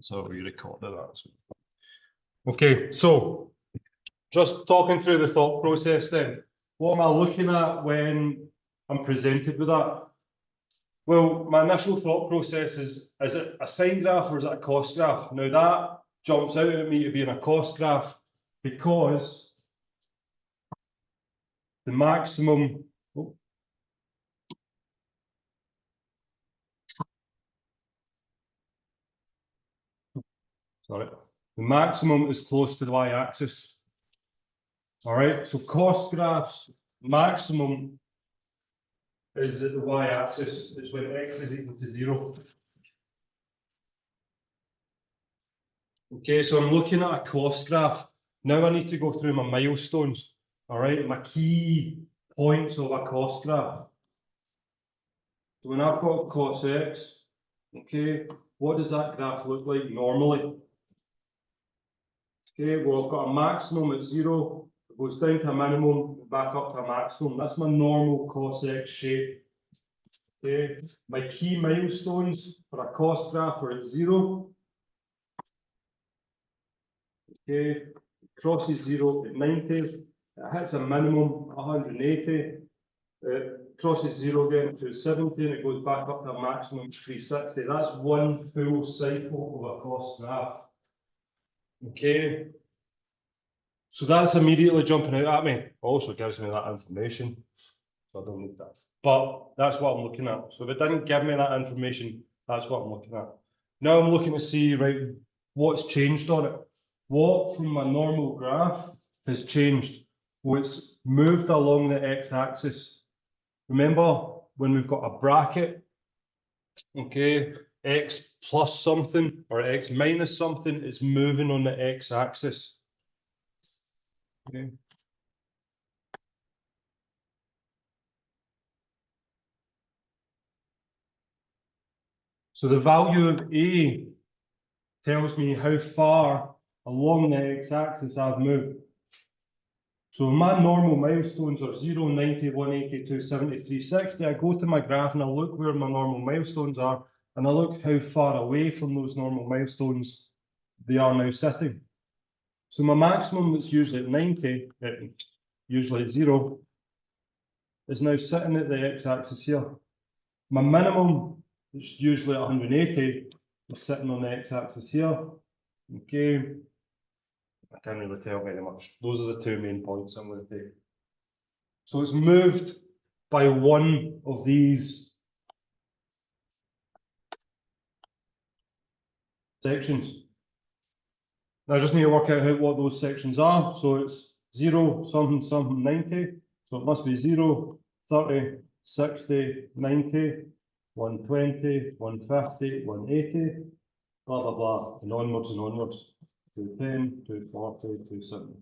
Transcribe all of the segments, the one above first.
So we recorded that. Okay, so just talking through the thought process then. What am I looking at when I'm presented with that? Well, my initial thought process is it a sine graph or is it a cost graph? Now that jumps out at me to being a cost graph because the maximum, the maximum is close to the y-axis. All right, so cost graphs, maximum is at the y-axis, is when x is equal to 0. Okay, so I'm looking at a cost graph. Now I need to go through my milestones, all right, my key points of a cost graph. So when I've got cos x, okay, what does that graph look like normally? Okay, well, I've got a maximum at 0, it goes down to a minimum, back up to a maximum. That's my normal cos x shape. Okay, my key milestones for a cost graph are at 0. Okay, crosses 0 at 90, it hits a minimum 180, it crosses 0 again to 70, and it goes back up to a maximum 360. That's one full cycle of a cost graph. Okay, so that's immediately jumping out at me. Also gives me that information, so I don't need that. But that's what I'm looking at. So if it didn't give me that information, that's what I'm looking at. Now I'm looking to see, right, what's changed on it. What from my normal graph has changed? Well, it's moved along the x-axis. Remember when we've got a bracket, okay, x plus something or x minus something, it's moving on the x-axis. Okay. So the value of A tells me how far along the x-axis I've moved. So my normal milestones are 0, 90, 180, 270, 360. I go to my graph and I look where my normal milestones are, and I look how far away from those normal milestones they are now sitting. So my maximum that's usually at 90, usually at 0, is now sitting at the x-axis here. My minimum, that's usually at 180, is sitting on the x-axis here. Okay. I can't really tell very much. Those are the two main points I'm going to take. So it's moved by one of these sections. Now I just need to work out what those sections are. So it's 0, something, something, 90. So it must be 0, 30, 60, 90, 120, 150, 180, blah, blah, blah, and onwards and onwards. 210, 240, 270.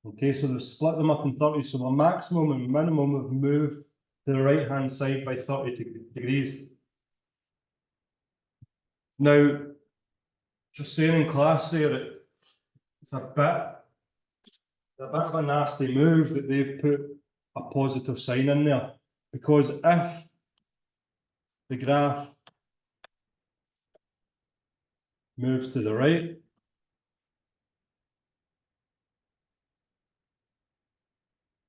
Okay, so they've split them up in 30. So my maximum and minimum have moved to the right-hand side by 30 degrees. Now, just saying in class there, it's a bit of a nasty move that they've put a positive sign in there. Because if the graph moves to the right,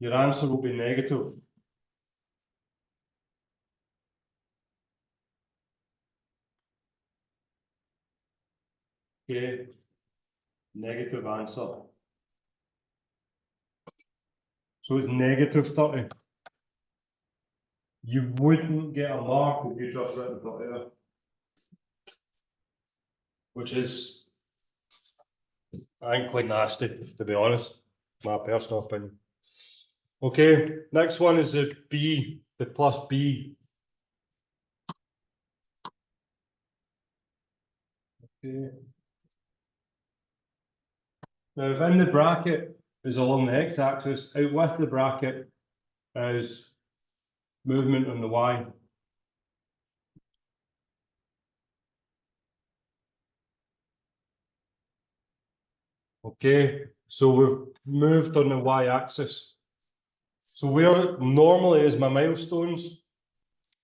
your answer will be negative. Okay, negative answer. So it's negative 30. You wouldn't get a mark if you just written 30 there. Which is, I think, quite nasty, to be honest, my personal opinion. Okay, next one is the B, the plus B. Okay. Now, if in the bracket is along the x-axis, out with the bracket is movement on the y. Okay, so we've moved on the y-axis. So where normally is my milestones?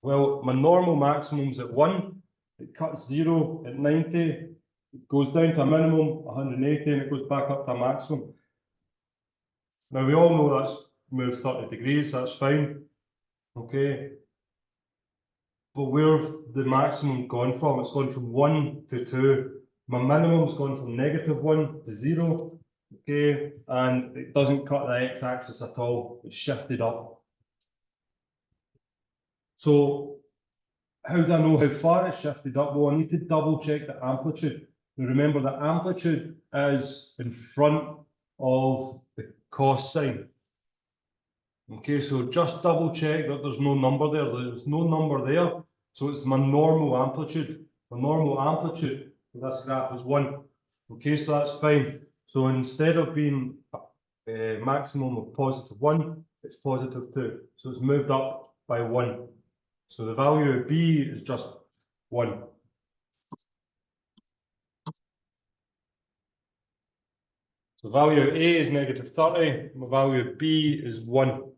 Well, my normal maximum's at 1, it cuts 0 at 90, It goes down to a minimum 180 and it goes back up to a maximum. Now we all know that's moved 30 degrees, that's fine. Okay. But where's the maximum gone from? It's gone from 1 to 2. My minimum's gone from -1 to 0. Okay, and it doesn't cut the x-axis at all. It's shifted up. So how do I know how far it's shifted up? Well, I need to double check the amplitude. Now remember, the amplitude is in front of the cos sign. Okay, so just double check that there's no number there. There's no number there. So it's my normal amplitude. My normal amplitude for this graph is 1. Okay, so that's fine. So instead of being a maximum of +1, it's +2. So it's moved up by 1. So the value of B is just 1. So the value of A is -30. The value of B is 1.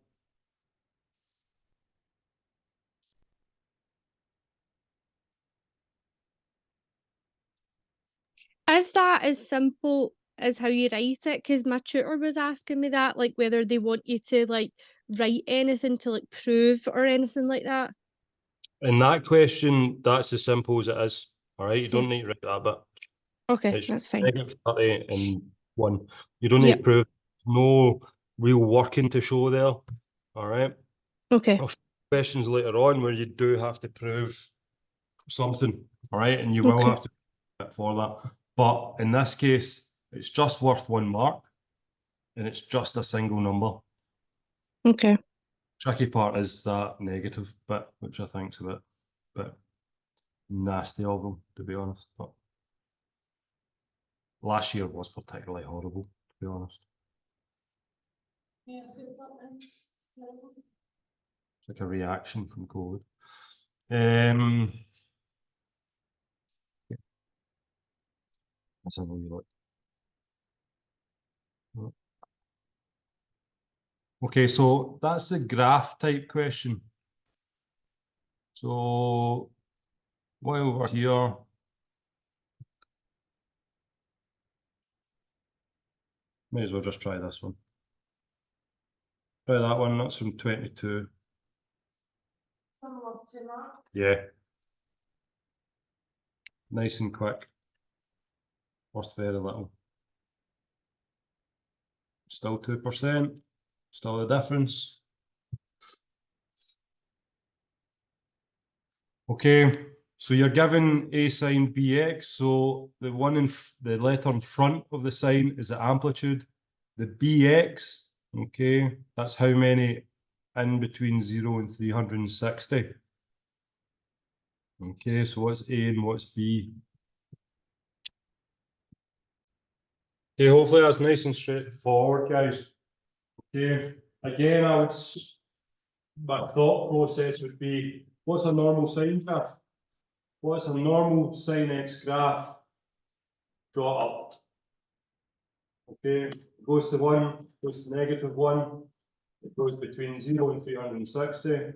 Is that as simple as how you write it? Because my tutor was asking me that, like whether they want you to like write anything to like prove or anything like that. In that question, that's as simple as it is. All right, you don't need to write that bit. Okay, It's that's fine. -30 and 1. You don't need Yep. to prove. No real working to show there. All right. Okay. I'll show you questions later on where you do have to prove something. All right, and you will Okay. have to prove it for that. But in this case, it's just worth 1 mark, and it's just a single number. Okay. Tricky part is that negative bit, which I think's a bit nasty of them, to be honest. But last year was particularly horrible, to be honest. Yeah, so It's like a reaction from COVID. Let's have a wee look. Okay, so that's the graph type question. So while we're here, may as well just try this one. Try that one, that's from 22. Yeah. Nice and quick. Worth very little. Still 2%. Still the difference. Okay, so you're given a sine bx, so the one in the letter in front of the sine is the amplitude. The bx, okay, that's how many in between 0 and 360. Okay, so what's A and what's B? Okay, hopefully that's nice and straightforward, guys. Okay, again, my thought process would be, what's a normal sine graph? What's a normal sine x graph? Draw up. Okay, it goes to 1, goes to -1, it goes between 0 and 360,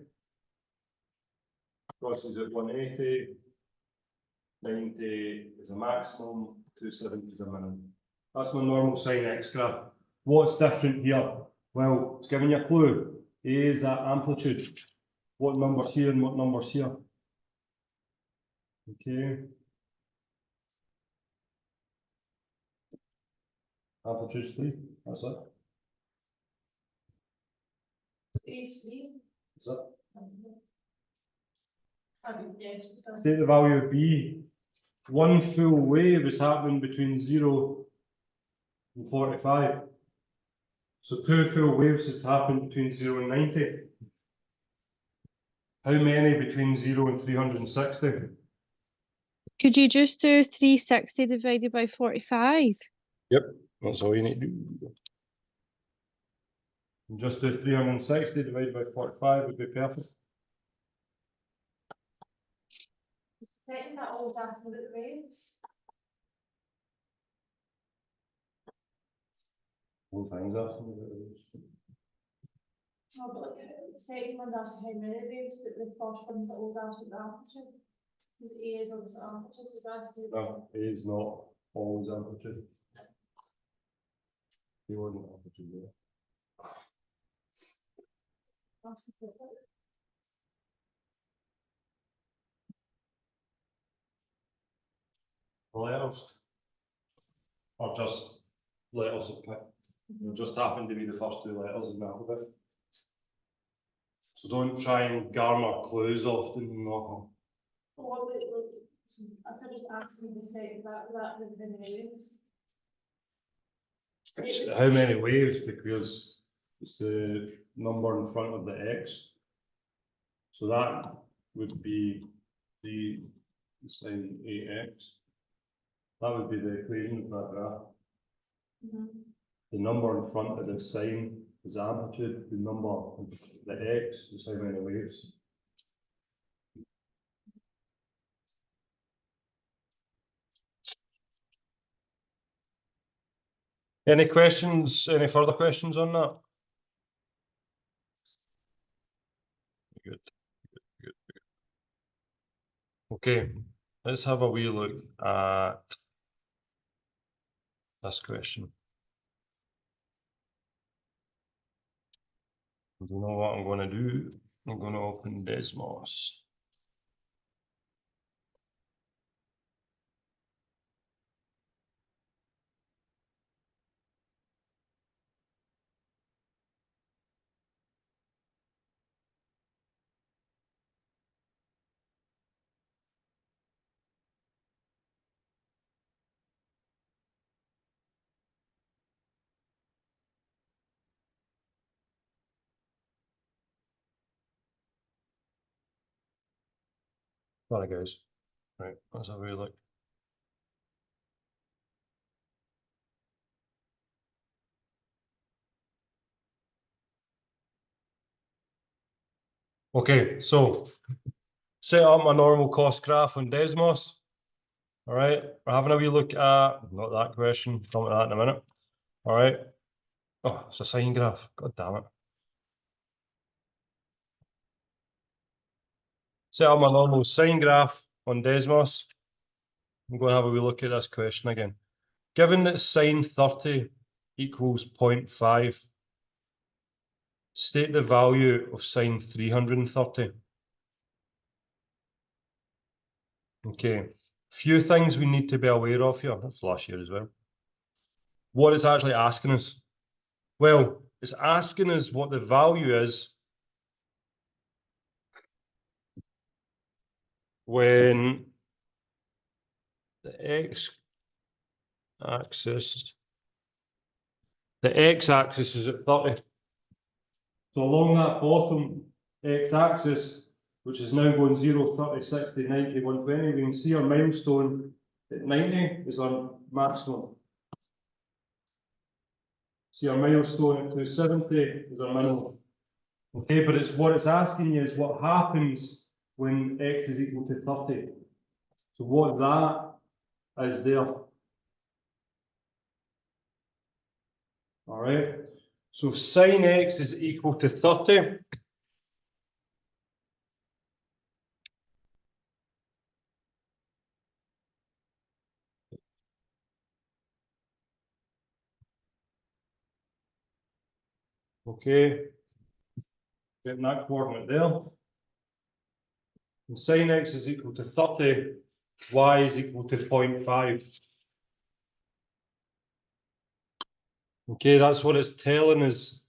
crosses at 180, 90 is a maximum, 270 is a minimum. That's my normal sine x graph. What's different here? Well, it's giving you a clue. A is that amplitude. What number's here and what number's here? Okay. Amplitude's 3, that's it. Is it? State the value of B. One full wave is happening between 0 and 45. So 2 full waves have happened between 0 and 90. How many between 0 and 360? Could you just do 360 divided by 45? Yep, that's all you need to do. And just do 360 divided by 45 would be perfect. Second, that always asking about the waves. All things asking about this. No, but like the second one asks how many waves, but the first one's always asking the amplitude. Because A is obviously amplitude, so it's asking. No, A is not always amplitude. A wasn't amplitude there. Letters. Or just letters of pick. It just happen to be the first two letters in the alphabet. So don't try and garner clues often. No. Or like, I said just asking the set that the names. How many waves? Because it's the number in front of the x. So that would be the sine ax. That would be the equation of that graph. The number in front of the sine is amplitude, the number of the x is how many waves. Any questions, any further questions on that? Good, good, good, good. Okay, let's have a wee look at this question. I don't know what I'm going to do. I'm going to open Desmos. Sorry guys. Right, let's have a wee look. Okay, so set up my normal cost graph on Desmos. All right, we're having a wee look at, not that question, come to that in a minute. All right. Oh, it's a sine graph. God damn it. Set up my normal sine graph on Desmos. I'm going to have a wee look at this question again. Given that sine 30 equals 0.5, state the value of sine 330. Okay, few things we need to be aware of here. That's last year as well. What it's actually asking us. Well, it's asking us what the value is when the x-axis is at 30. So along that bottom x-axis, which is now going 0, 30, 60, 90, 120, we can see our milestone at 90 is our maximum. See our milestone at 270 is our minimum. Okay, but it's what it's asking you is what happens when x is equal to 30. So what that is there. All right. So sine x is equal to 30. Okay. Getting that coordinate there. And sine x is equal to 30. Y is equal to 0.5. Okay, that's what it's telling us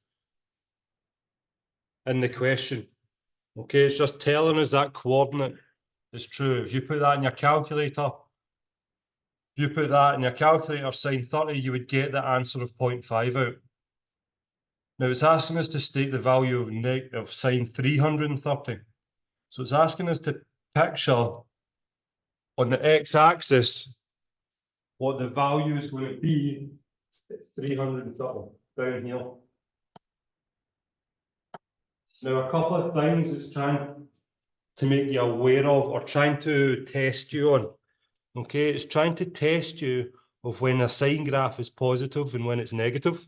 in the question. Okay, it's just telling us that coordinate is true. If you put that in your calculator, sine 30, you would get the answer of 0.5 out. Now it's asking us to state the value of sine 330. So it's asking us to picture on the x-axis what the value is going to be at 330 down here. Now a couple of things it's trying to make you aware of or trying to test you on. Okay, it's trying to test you of when a sine graph is positive and when it's negative.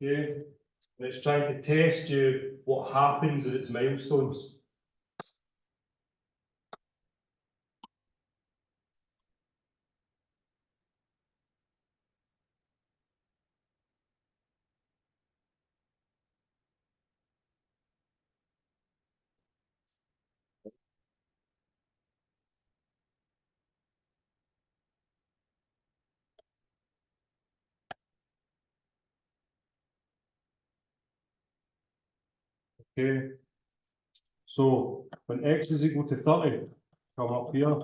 Okay, and it's trying to test you what happens at its milestones. Okay. So when x is equal to 30, come up here,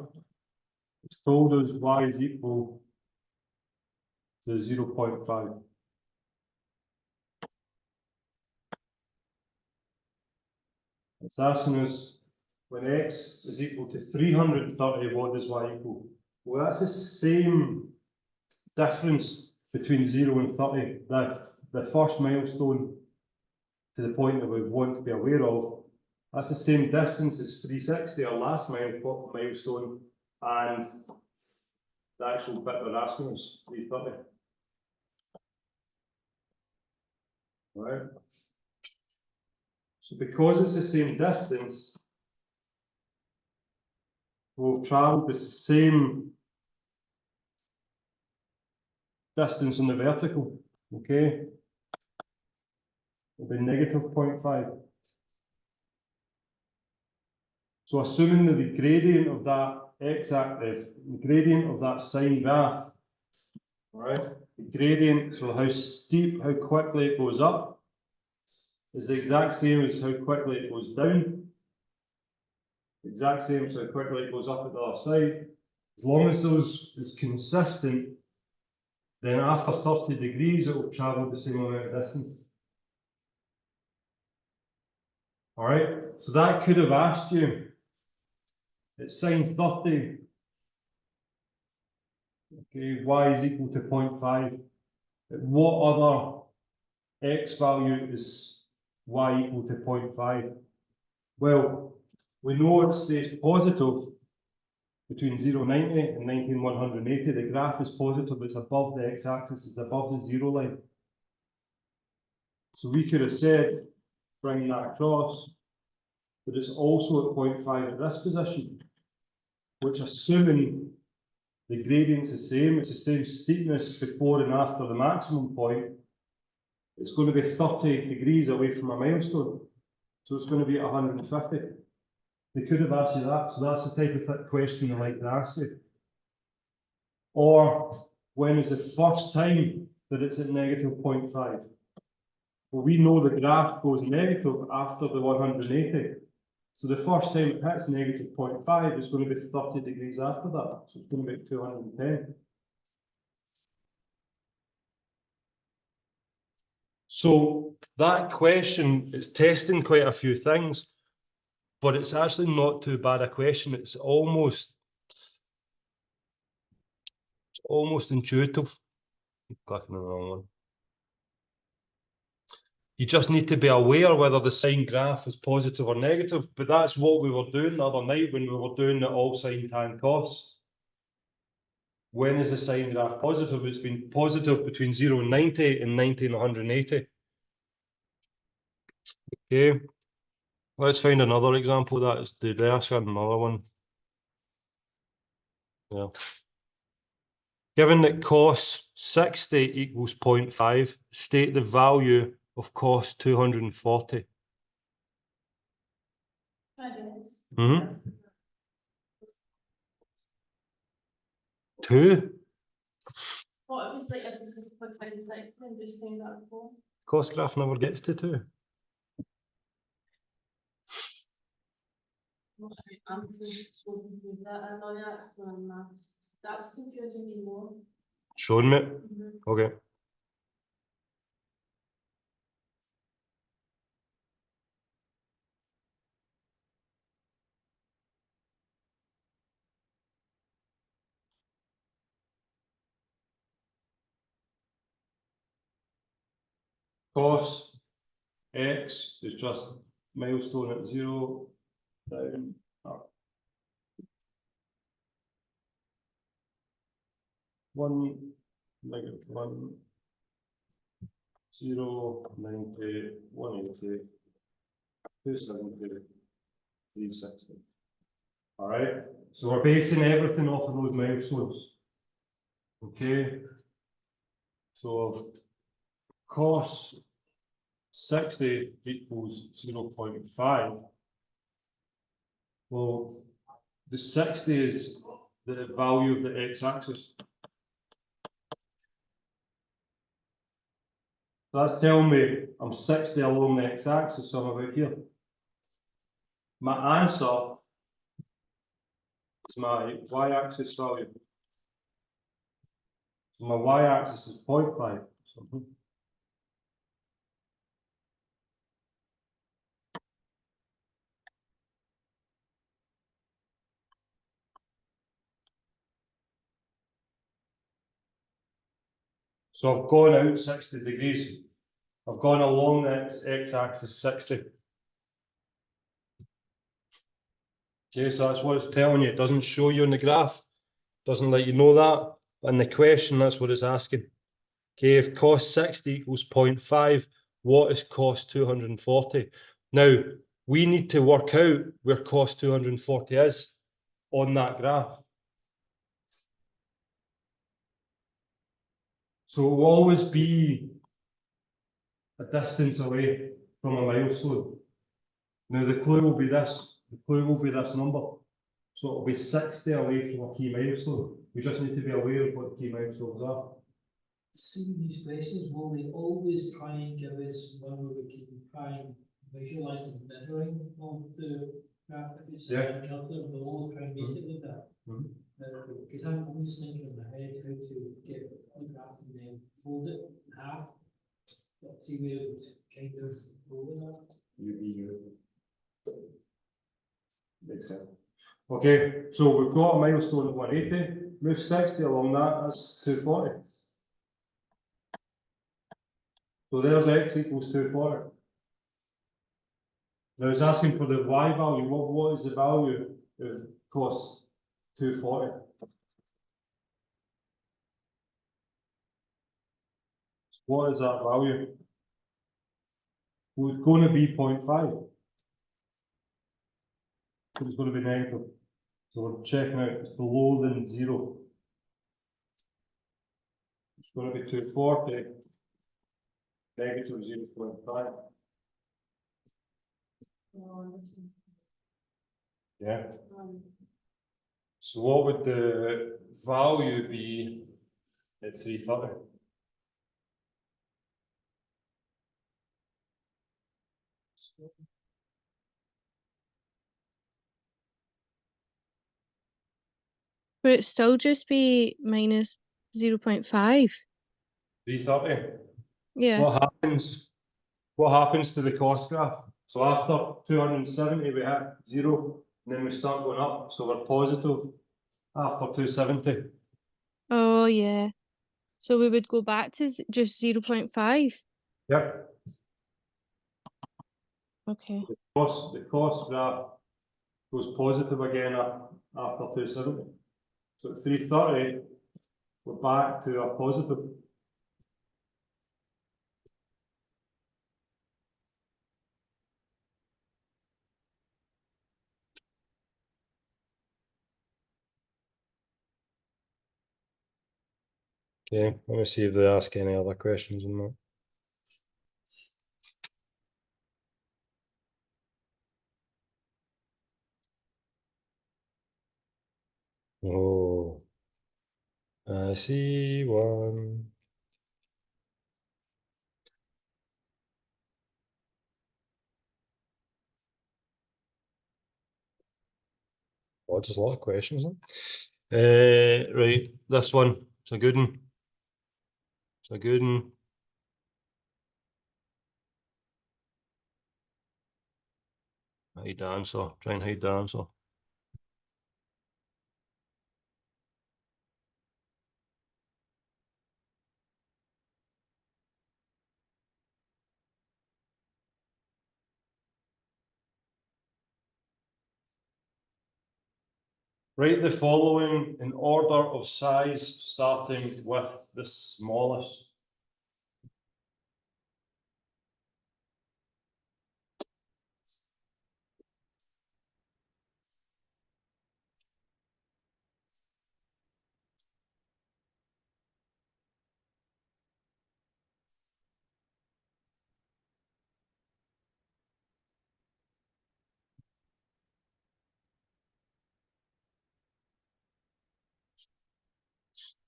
it's told us y is equal to 0.5. It's asking us when x is equal to 330, what does y equal? Well, that's the same difference between 0 and 30. The first milestone to the point that we want to be aware of, that's the same distance as 360, our last milestone, and the actual bit they're asking us, 330. Right? So because it's the same distance, we'll travel the same distance on the vertical, okay? It'll be negative 0.5. So assuming that the gradient of that x-axis, the gradient of that sine graph, all right, the gradient, so how steep, how quickly it goes up, is the exact same as how quickly it goes down. Exact same as how quickly it goes up at the other side. As long as those is consistent, then after 30 degrees, it will travel the same amount of distance. All right, so that could have asked you, at sine 30, okay, y is equal to 0.5. At what other x value is y equal to 0.5? Well, we know it stays positive between 090 and 19180. The graph is positive, it's above the x-axis, it's above the 0 line. So we could have said, bringing that across, that it's also at 0.5 at this position, which assuming the gradient's the same, it's the same steepness before and after the maximum point, it's going to be 30 degrees away from a milestone. So it's going to be at 150. They could have asked you that, so that's the type of question they like to ask you. Or when is the first time that it's at negative 0.5? Well, we know the graph goes negative after the 180. So the first time it hits negative 0.5 is going to be 30 degrees after that. So it's going to be 210. So that question is testing quite a few things, but it's actually not too bad a question. It's almost intuitive. Keep clicking on the wrong one. You just need to be aware whether the sine graph is positive or negative, but that's what we were doing the other night when we were doing the all sine tan cos. When is the sine graph positive? It's been positive between 0 and 90 and 90 and 180. Okay, let's find another example of that. It's the reverse and another one. Yeah. Given that cos 60 equals 0.5, state the value of cos 240. Mm-hmm. 2? What if it's like if this is 0.56 and just saying that before? Cos graph never gets to 2. I'm so confused that I know that's confusing me more. Showing me? Okay. Cos x is just milestone at 0, down, up. 1, negative 1, 0, 90, 180, 270, 360. All right, so we're basing everything off of those milestones. Okay, so cos 60 equals 0.5. Well, the 60 is the value of the x-axis. That's telling me I'm 60 along the x-axis, so I'm about here. My answer is my y-axis value. So my y-axis is 0.5. So I've gone out 60 degrees. I've gone along the x-axis 60. Okay, so that's what it's telling you. It doesn't show you on the graph. Doesn't let you know that. But in the question, that's what it's asking. Okay, if cost 60 equals 0.5, what is cost 240? Now, we need to work out where cost 240 is on that graph. So it will always be a distance away from a milestone. Now the clue will be this. The clue will be this number. So it'll be 60 away from a key milestone. We just need to be aware of what the key milestones are. Seeing these places, will they always try and give us one where we can try and visualize the mirroring of the graph? If it's Yeah. a calculator, they'll always try and make it like that. Mhm. Because I'm just thinking in my head how to get a graph and then fold it in half. But see where it would kind of roll in that. Makes sense. Okay, so we've got a milestone of 180. Move 60 along that, that's 240. So there's x equals 240. Now it's asking for the y value. What is the value of cost 240? What is that value? Well, it's going to be 0.5. So it's going to be negative. So we're checking out, it's below than 0. It's going to be 240, negative 0.5. Yeah. So what would the value be at 330? Would it still just be minus 0.5? 330. Yeah. What happens to the cost graph? So after 270 we hit 0, and then we start going up, so we're positive after 270. Oh, yeah. So we would go back to just 0.5. Yep. Okay. The cost graph goes positive again after 270. So at 330, we're back to a positive. Okay, let me see if they ask any other questions on that. Oh, I see one. Oh, just a lot of questions. Right, this one, it's a good one. It's a good one. Hide the answer, try and hide the answer. Write the following in order of size, starting with the smallest.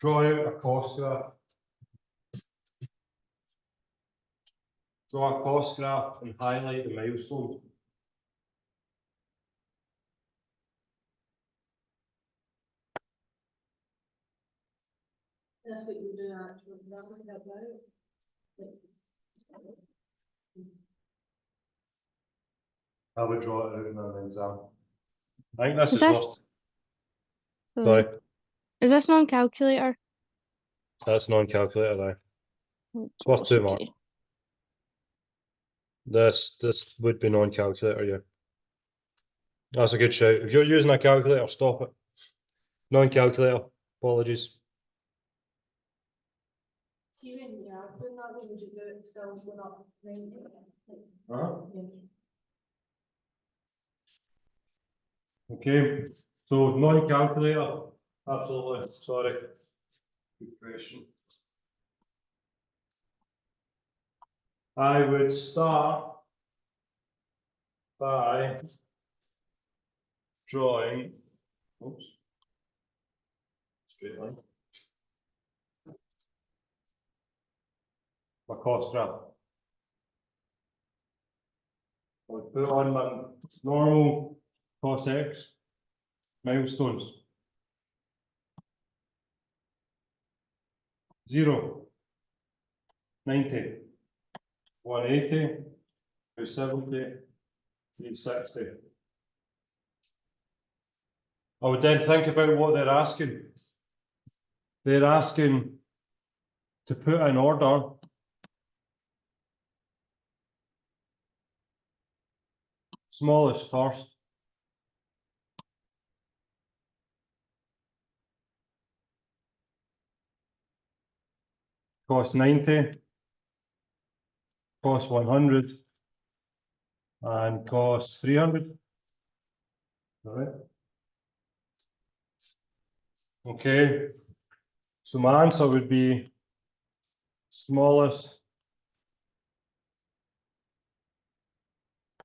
Draw out a cost graph. Draw a cost graph and highlight the milestones. That's what you do actually, that would help out. I would draw it out in an exam. I think this Is is this- worth. Sorry. Sorry, Is this non-calculator? that's non-calculator. Aye. It's worth 2 marks. This would be non-calculator, yeah. That's a good shout. If you're using a calculator, stop it. Non-calculator, apologies. See, when you're doing that, would you do it still going up 90? Uh-huh. Yeah. Okay, so non-calculator, absolutely, sorry. Good question. I would start by drawing, oops, straight line. My cost graph. I would put on my normal cos X milestones. 0, 90, 180, 270, 360. I would then think about what they're asking. They're asking to put in order smallest first. Cost 90, cost 100, and cost 300. All right. Okay. So my answer would be smallest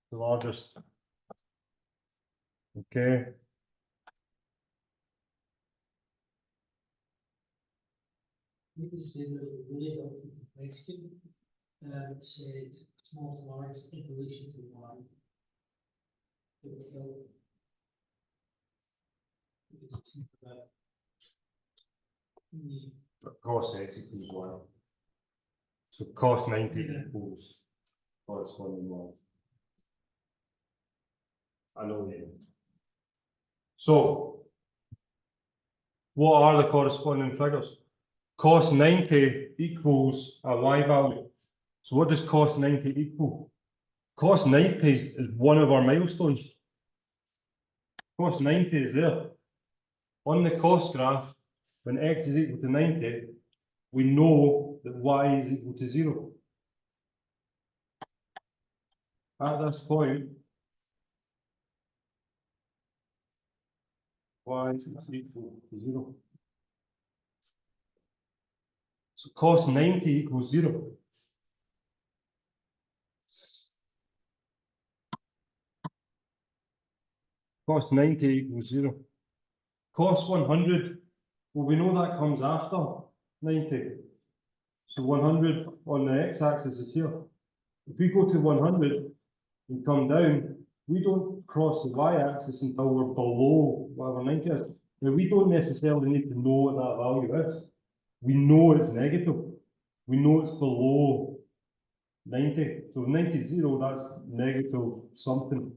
to largest. Okay. You can say that it really helpful question. It said small to large in relation to y. It would help. You can think about Cost X equals 1. So cost 90 Yeah. equals corresponding 1. I know the end. So, what are the corresponding figures? Cost 90 equals a y value. So what does cost 90 equal? Cost 90 is one of our milestones. Cost 90 is there. On the cost graph, when x is equal to 90, we know that y is equal to 0. At this point, y is equal to 0. So cost 90 equals 0. Cost 90 equals 0. Cost 100, well, we know that comes after 90. So 100 on the x-axis is here. If we go to 100 and come down, we don't cross the y-axis until we're below whatever 90 is. Now, we don't necessarily need to know what that value is. We know it's negative. We know it's below 90. So 90 is 0, that's negative something.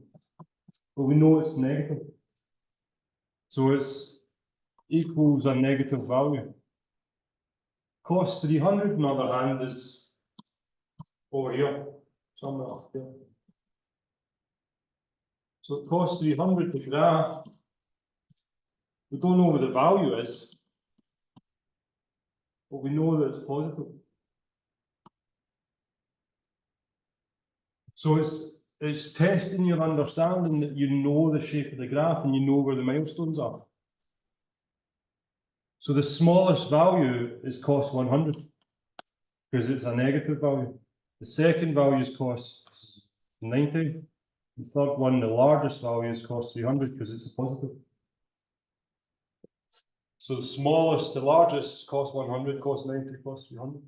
But we know it's negative. So it's equals a negative value. Cost 300, on the other hand, is over here, somewhere up there. So it costs 300 to graph. We don't know what the value is, but we know that it's positive. So it's testing your understanding that you know the shape of the graph and you know where the milestones are. So the smallest value is cost 100 because it's a negative value. The second value is cost 90. The third one, the largest value, is cost 300 because it's a positive. So the smallest, the largest, cost 100, cost 90, cost 300.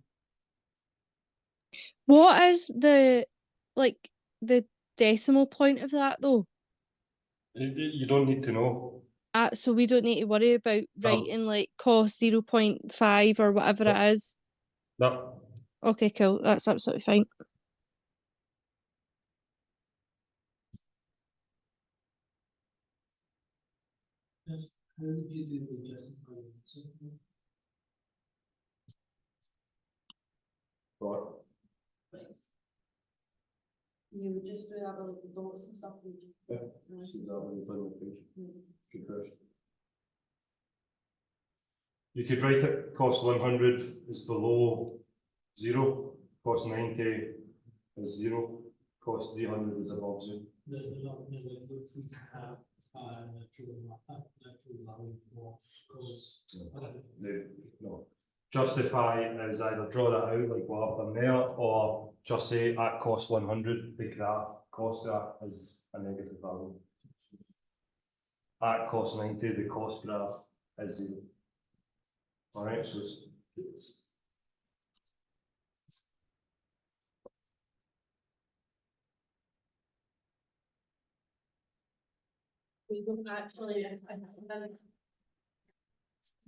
What is the like the decimal point of that though? You don't need to know. So we don't need to worry about writing like cost 0.5 or whatever No. it is. No, Okay, cool. That's absolutely fine. Yes, how would you do the justifying? So, right. You would just do that with the dots and stuff. would you? Yeah. Right. See that when you've done the page. Mm. Good question. You could write it, cost 100 is below 0, cost 90 is 0, cost 300 is above 0. the not, like, if we have, natural value for, cause, No. Justify is either draw that out like what I've done there, or just say at cost 100, the cost graph is a negative value. At cost 90, the cost graph is 0. Alright, so it's We don't actually, I then.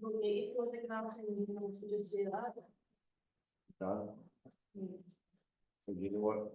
Relate to the graph and you know, to just say that. done. Mm. So you know what?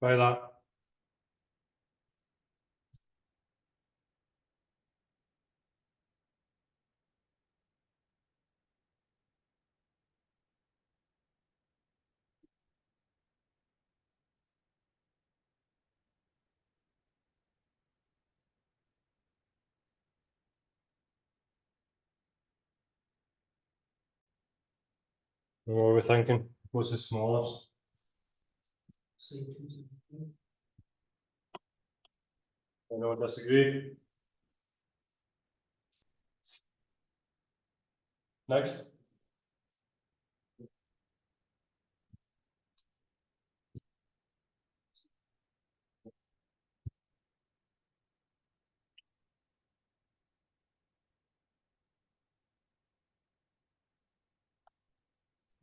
By that. What were we thinking? What's the smallest? say, 274. Anyone disagree? Next.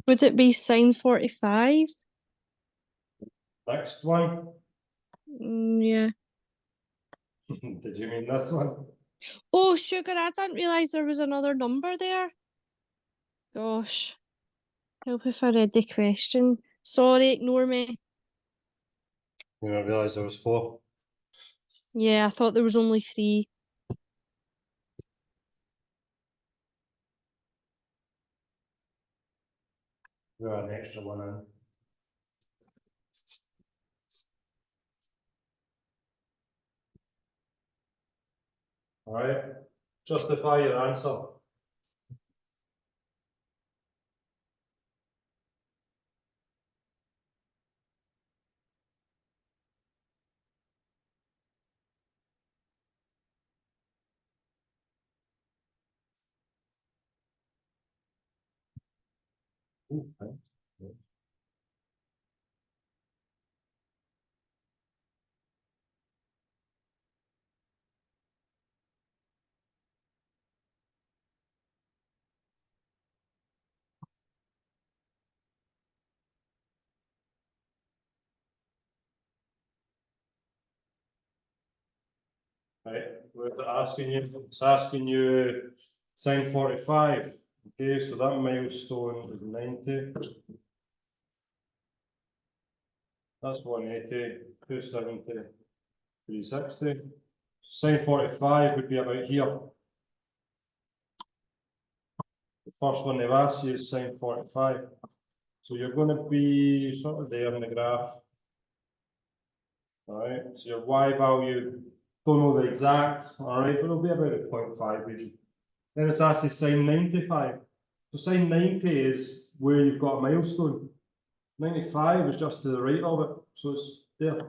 Would it be sine 45? Next one. Yeah. Did you mean this one? Oh, sugar, I didn't realise there was another number there. Gosh. Help if I read the question. Sorry, ignore me. You didn't realise there was 4. Yeah, I thought there was only 3. We got an extra one in. Alright, justify your answer. Okay. Right, we're asking you, it's asking you sine 45. Okay, so that milestone is 90. That's 180, 270, 360. Sine 45 would be about here. The first one they've asked you is sine 45. So you're going to be sort of there in the graph. Alright, so your y value, don't know the exact, alright, but it'll be about a 0.5 region. Then it's asked you sine 95. So sine 90 is where you've got a milestone. 95 is just to the right of it, so it's there.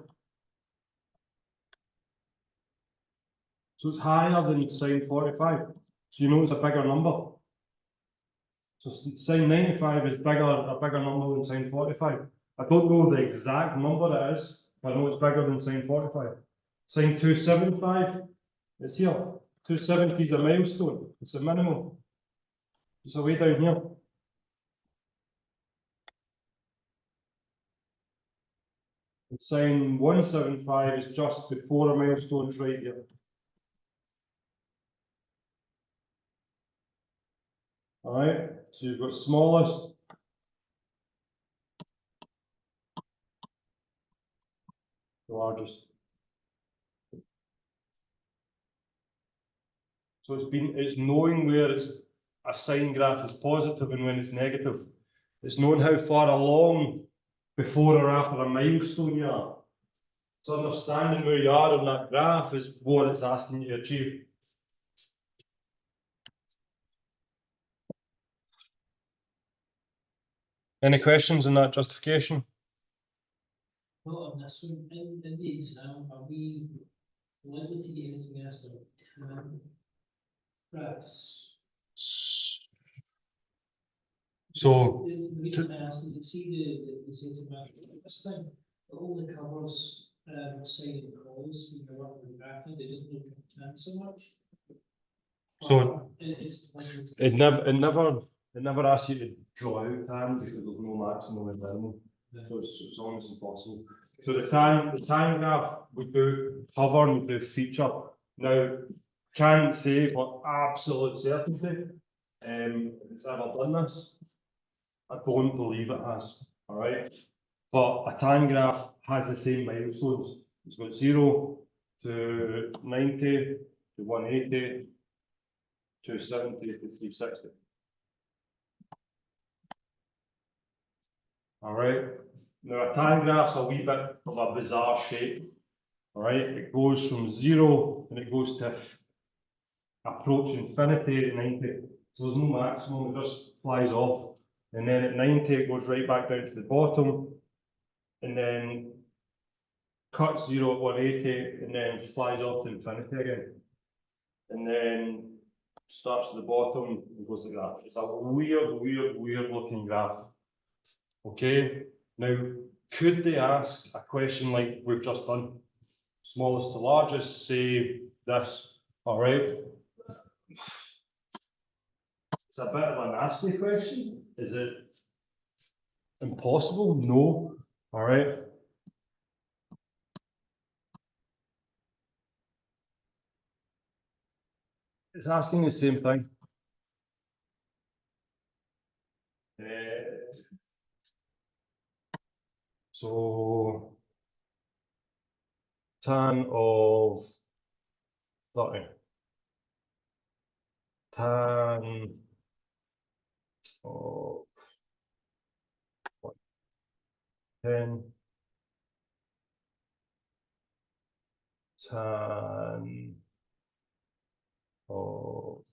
So it's higher than sine 45. So you know it's a bigger number. So sine 95 is a bigger number than sine 45. I don't know the exact number it is, but I know it's bigger than sine 45. Sine 275 is here. 270 is a milestone. It's a minimum. It's a way down here. And sine 175 is just before a milestone, it's right here. Alright, so you've got smallest, the largest. So it's knowing where a sine graph is positive and when it's negative. It's knowing how far along before or after a milestone you are. So understanding where you are on that graph is what it's asking you to achieve. Any questions on that justification? Not on this one, in the exam, are we likely to get anything else on graphs? So, The reason I asked is to see the set of this thing, it only covers sine and cos when you're working with graphing, it doesn't look at tan so much. So, It's it never asks you to draw out tan because there's no maximum and minimum. So it's almost impossible. So the tan graph we do cover and we do feature. Now, can't say for absolute certainty if it's ever done this. I don't believe it has. Alright. But a tan graph has the same milestones. It's got 0 to 90 to 180 to 70 to 360. Alright, now a tan graph's a wee bit of a bizarre shape. Alright, it goes from 0 and it goes to approach infinity at 90. So there's no maximum, it just flies off. And then at 90 it goes right back down to the bottom. And then cuts 0 at 180 and then flies off to infinity again. And then starts at the bottom and goes like that. It's a weird looking graph. Okay, now could they ask a question like we've just done? Smallest to largest, say this, all right? It's a bit of a nasty question. Is it impossible? No, all right. It's asking the same thing. So tan of 30. Tan of 10. Tan of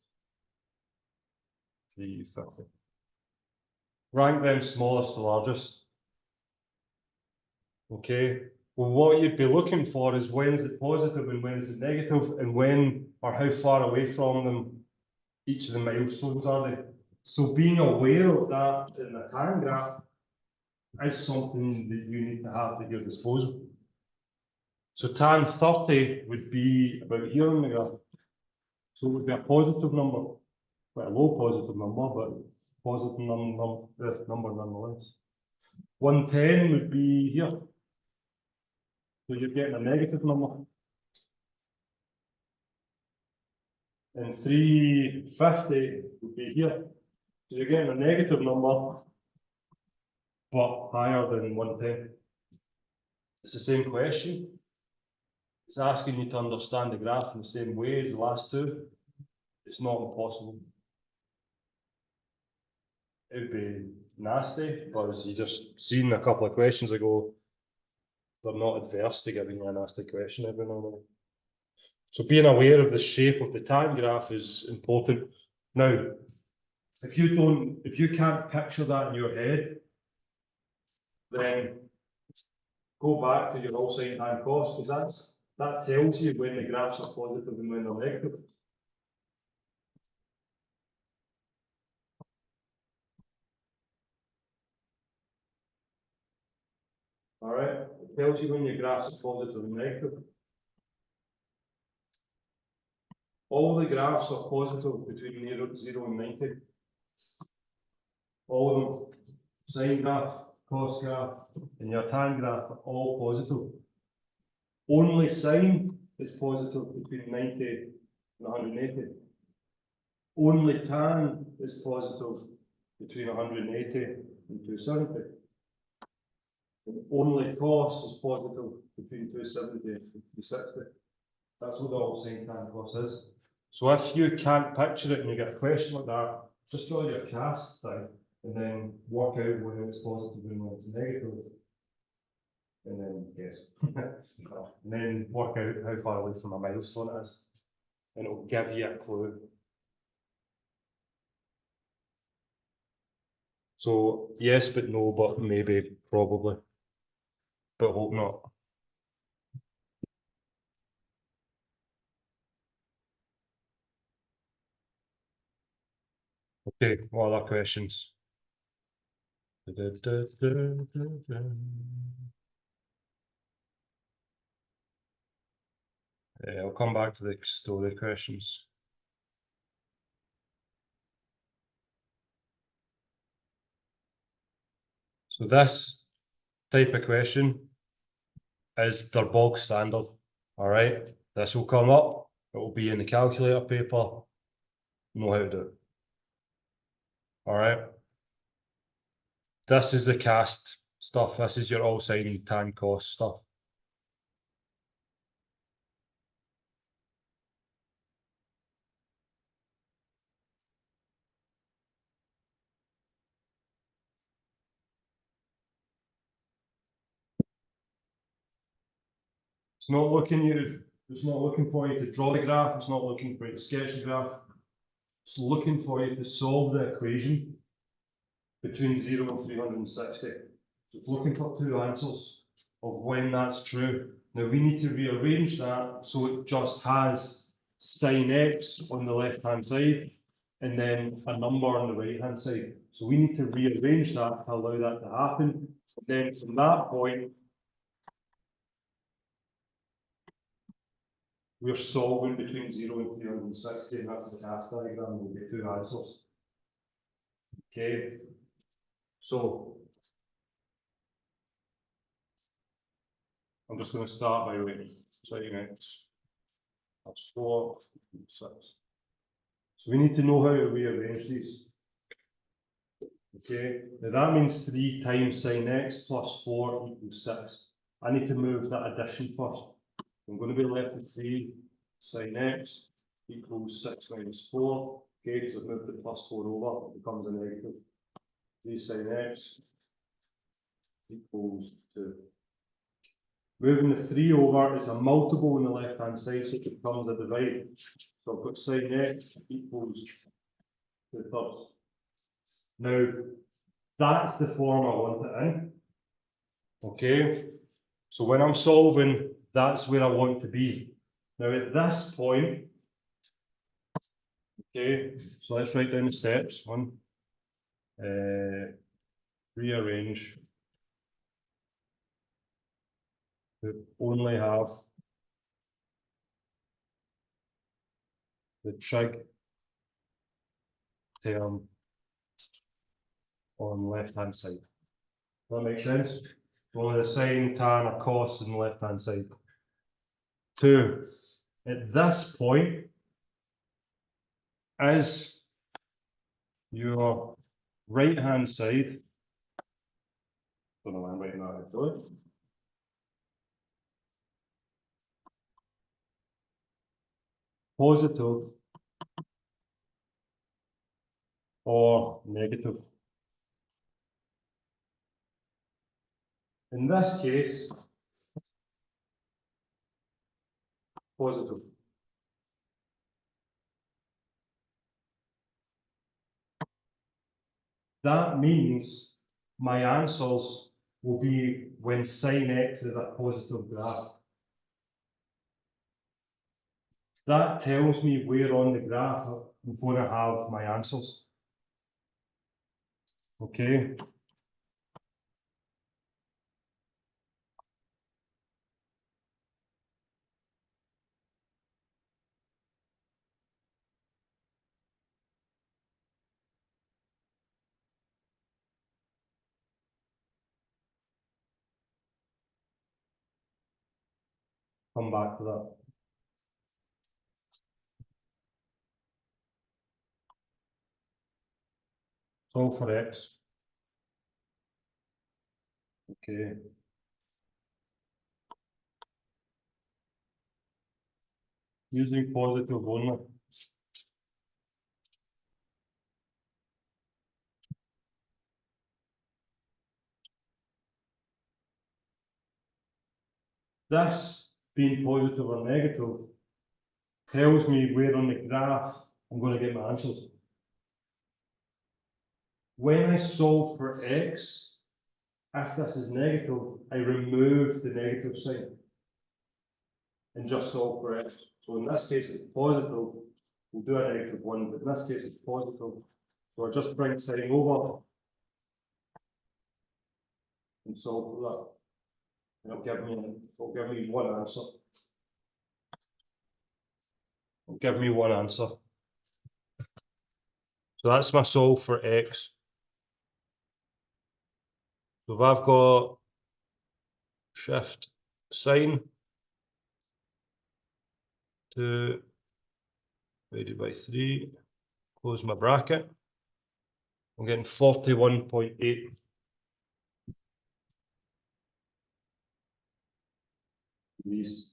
350. Rank them smallest to largest. Okay, well, what you'd be looking for is when is it positive and when is it negative, and when or how far away from them each of the milestones are they. So being aware of that in the tan graph is something that you need to have at your disposal. So tan 30 would be about here on the graph. So it would be a positive number, quite a low positive number, but positive number nonetheless. 110 would be here. So you're getting a negative number. And 350 would be here. So you're getting a negative number, but higher than 110. It's the same question. It's asking you to understand the graph in the same way as the last two. It's not impossible. It would be nasty, because you just seen a couple of questions ago, they're not adverse to giving you a nasty question every now and then. So being aware of the shape of the tan graph is important. Now, if you can't picture that in your head, then go back to your all sine tan cos, because that tells you when the graphs are positive and when they're negative. All right, it tells you when your graphs are positive and negative. All the graphs are positive between 0 and 90. All of them, sine graph, cos graph, and your tan graph are all positive. Only sine is positive between 90 and 180. Only tan is positive between 180 and 270. And only cos is positive between 270 and 360. That's what all sine tan cos is. So if you can't picture it and you get a question like that, just draw your cast thing and then work out when it's positive and when it's negative. And then guess. And then work out how far away from a milestone it is. And it'll give you a clue. So yes, but no, but maybe, probably. But hope not. Okay, what other questions? I'll come back to the story questions. So this type of question is their bog standard. All right, this will come up. It will be in the calculator paper. Know how to do it. All right. This is the cast stuff. This is your all sine tan cos stuff. It's not looking for you to draw the graph. It's not looking for you to sketch the graph. It's looking for you to solve the equation between 0 and 360. It's looking for two answers of when that's true. Now we need to rearrange that so it just has sine x on the left hand side and then a number on the right hand side. So we need to rearrange that to allow that to happen. And then from that point, we're solving between 0 and 360, and that's the cast diagram. We'll get two answers. Okay, so I'm just going to start by writing sine x plus 4, 6. So we need to know how to rearrange these. Okay, now that means 3 times sine x plus 4 equals 6. I need to move that addition first. I'm going to be left with 3 sine x equals 6 minus 4. Okay, because I've moved the plus 4 over, it becomes a negative. 3 sine x equals 2. Moving the 3 over is a multiple on the left hand side, so it becomes a divide. So I've got sine x equals 2/3. Now, that's the form I want it in. Okay, so when I'm solving, that's where I want to be. Now at this point, okay, so let's write down the steps. 1, rearrange to only have the trig term on left hand side. Does that make sense? Only the sine, tan, or cos on the left hand side. 2, at this point, is your right hand side. Don't know why I'm writing that actually. positive or negative. In this case, positive. That means my answers will be when sine x is a positive graph. That tells me where on the graph I'm going to have my answers. Okay. Come back to that. Solve for x. Okay. Using positive only. This being positive or negative tells me where on the graph I'm going to get my answers. When I solve for x, if this is negative, I remove the negative sign and just solve for x. So in this case, it's positive. We'll do a negative one, but in this case, it's positive. So I just bring sign over and solve for that. And it'll give me one answer. It'll give me one answer. So that's my solve for x. So if I've got shift sign to divided by 3, close my bracket, I'm getting 41.8. Degrees.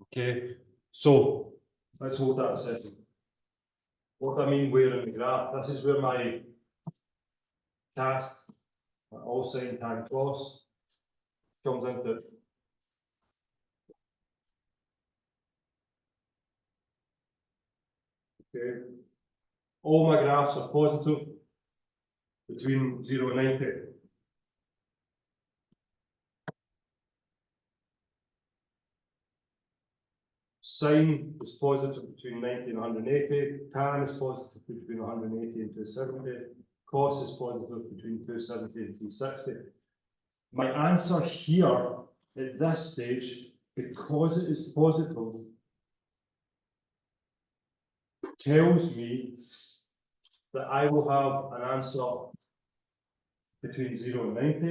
Okay, so let's hold that a second. What I mean where in the graph, this is where my cast, my all sine tan cross, comes into. Okay, all my graphs are positive between 0 and 90. Sine is positive between 90 and 180, tan is positive between 180 and 270, cos is positive between 270 and 360. My answer here at this stage, because it is positive, tells me that I will have an answer between 0 and 90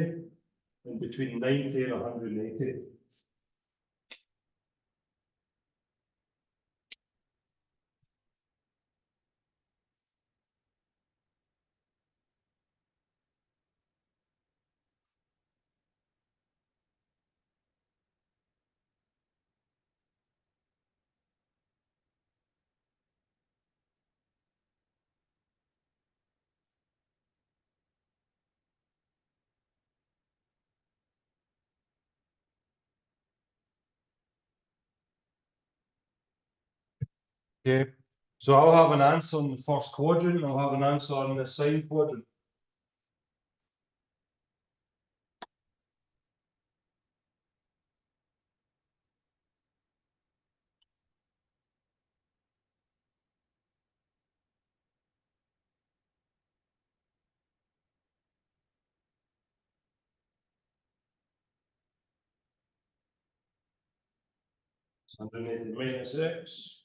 and between 90 and 180. Okay, so I'll have an answer in the first quadrant, I'll have an answer in the sine quadrant. It's 180 minus x.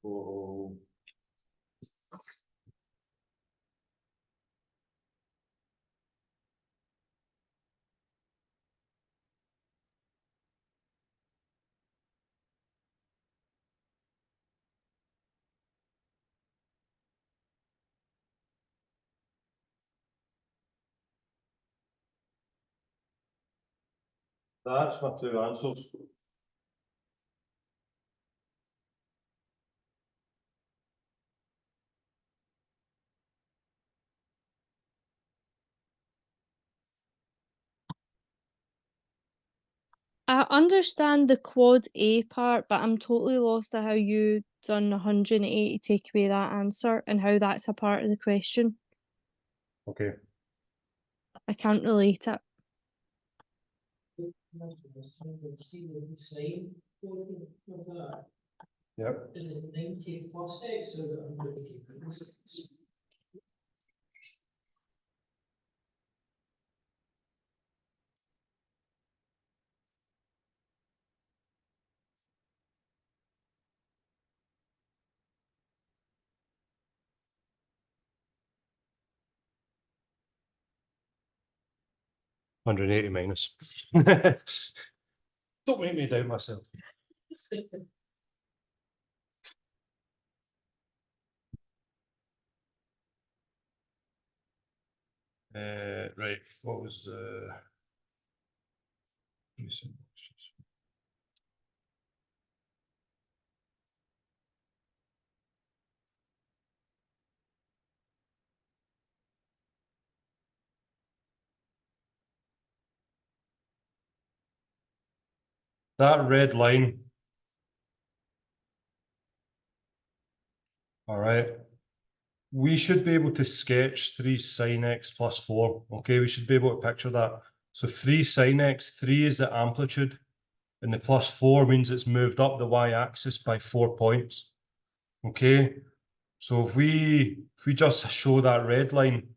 Oh. That's my two answers. I understand the quad A part, but I'm totally lost at how you done 180 take away that answer and how that's a part of the question. Okay. I can't relate it. See the same of that, Yep. is it 90 plus X or is it 180 minus X? Hundred and eighty minus. Don't make me doubt myself. Right, what was the? Let me see. That red line. All right. We should be able to sketch 3 sine x plus 4. Okay, we should be able to picture that. So 3 sine x, 3 is the amplitude, and the plus 4 means it's moved up the y-axis by 4 points. Okay, so if we just show that red line,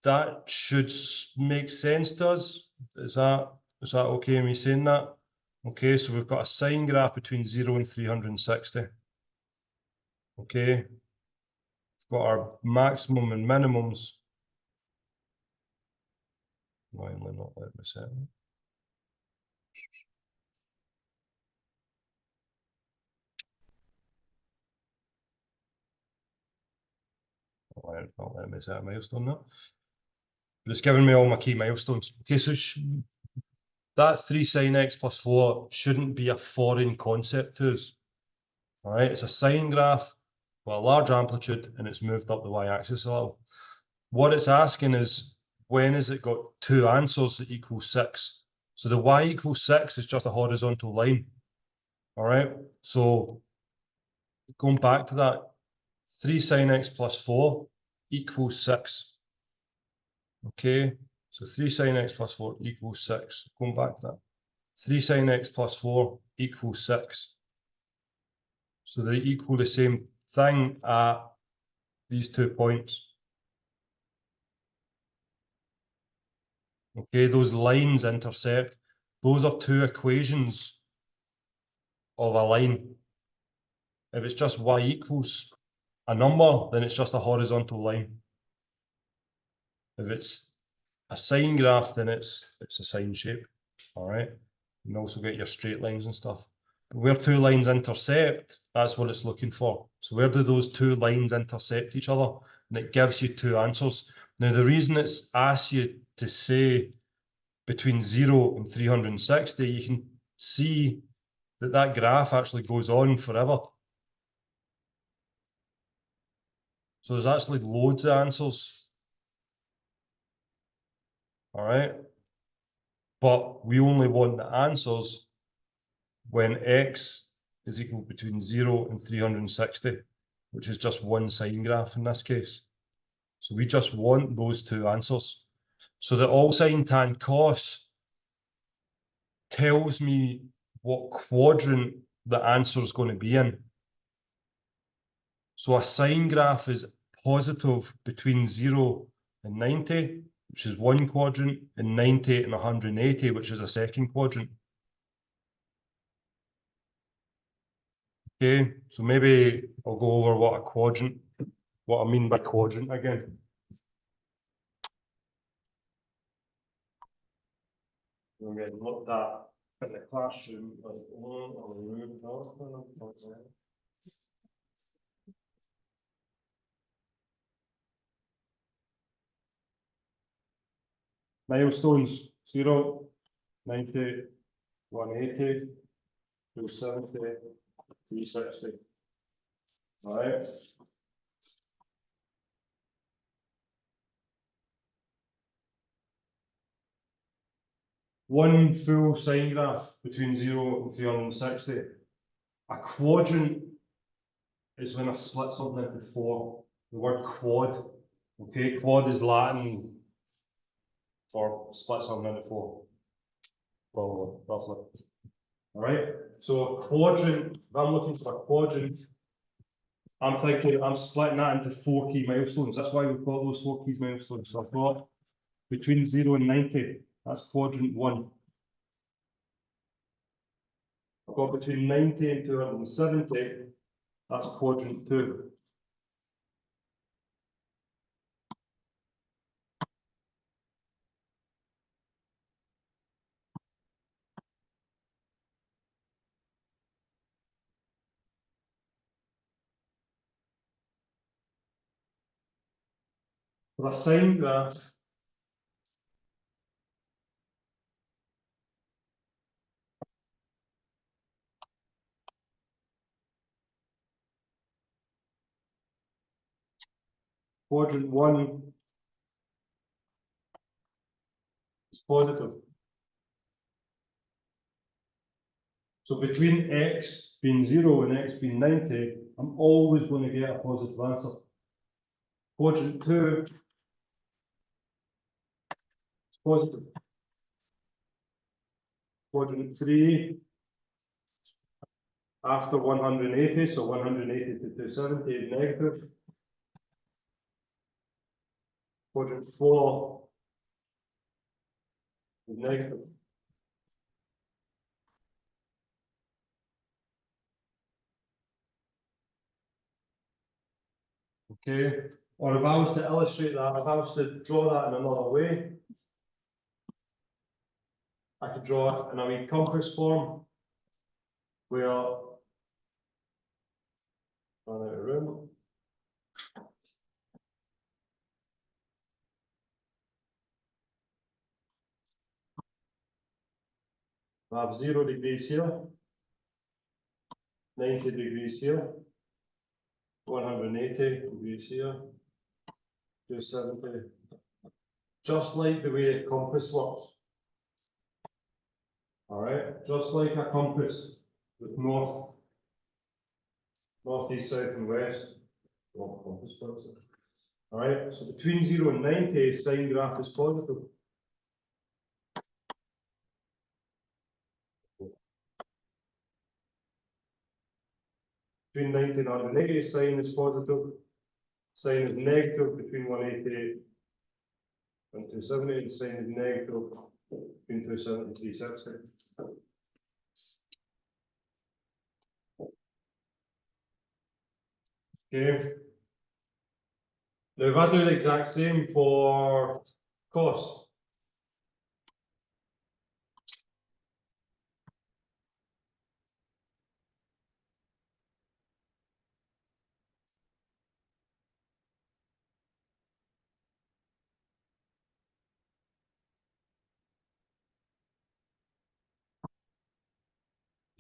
that should make sense to us. Is that okay, me saying that? Okay, so we've got a sine graph between 0 and 360. Okay, we've got our maximum and minimums. Why am I not letting me set it? Why it's not letting me set a milestone now? But it's giving me all my key milestones. Okay, so that 3 sine x plus 4 shouldn't be a foreign concept to us. All right, it's a sine graph with a large amplitude and it's moved up the y-axis a little. What it's asking is, when has it got two answers that equal 6? So the y equals 6 is just a horizontal line. All right, so going back to that, 3 sine x plus 4 equals 6. Okay, so 3 sine x plus 4 equals 6. Going back to that, 3 sine x plus 4 equals 6. So they equal the same thing at these 2 points. Okay, those lines intersect. Those are two equations of a line. If it's just y equals a number, then it's just a horizontal line. If it's a sine graph, then it's a sine shape. All right. You can also get your straight lines and stuff. But where two lines intersect, that's what it's looking for. So where do those two lines intersect each other? And it gives you two answers. Now, the reason it's asked you to say between 0 and 360, you can see that that graph actually goes on forever. So there's actually loads of answers. All right. But we only want the answers when x is equal between 0 and 360, which is just one sine graph in this case. So we just want those two answers. So the all sine tan cos tells me what quadrant the answer is going to be in. So a sine graph is positive between 0 and 90, which is one quadrant, and 90 and 180, which is a second quadrant. Okay, so maybe I'll go over what I mean by quadrant again. We're getting looked at in the classroom as milestones, 0, 90, 180, 270, 360. All right. One full sine graph between 0 and 360. A quadrant is when I split something into four. The word quad, okay, quad is Latin for split something into four, probably, roughly. All right, so a quadrant, if I'm looking for a quadrant, I'm thinking I'm splitting that into 4 key milestones. That's why we've got those 4 key milestones. So I've got between 0 and 90, that's quadrant 1. I've got between 90 and 270, that's quadrant 2. For a sine graph, quadrant 1 is positive. So between x being 0 and x being 90, I'm always going to get a positive answer. Quadrant 2 is positive. Quadrant 3, after 180, so 180 to 270 is negative. Quadrant 4 is negative. Okay, or if I was to illustrate that, if I was to draw that in another way, I could draw it in a wee compass form where run out of room. I have 0 degrees here, 90 degrees here, 180 degrees here, 270. Just like the way a compass works. All right, just like a compass with north, east, south, and west. Well, compass works. All right, so between 0 and 90, sine graph is positive. Between 90 and 180, sine is positive. Sine is negative between 180 and 270, and sine is negative between 270 and 360. Okay. Now, if I do the exact same for cos,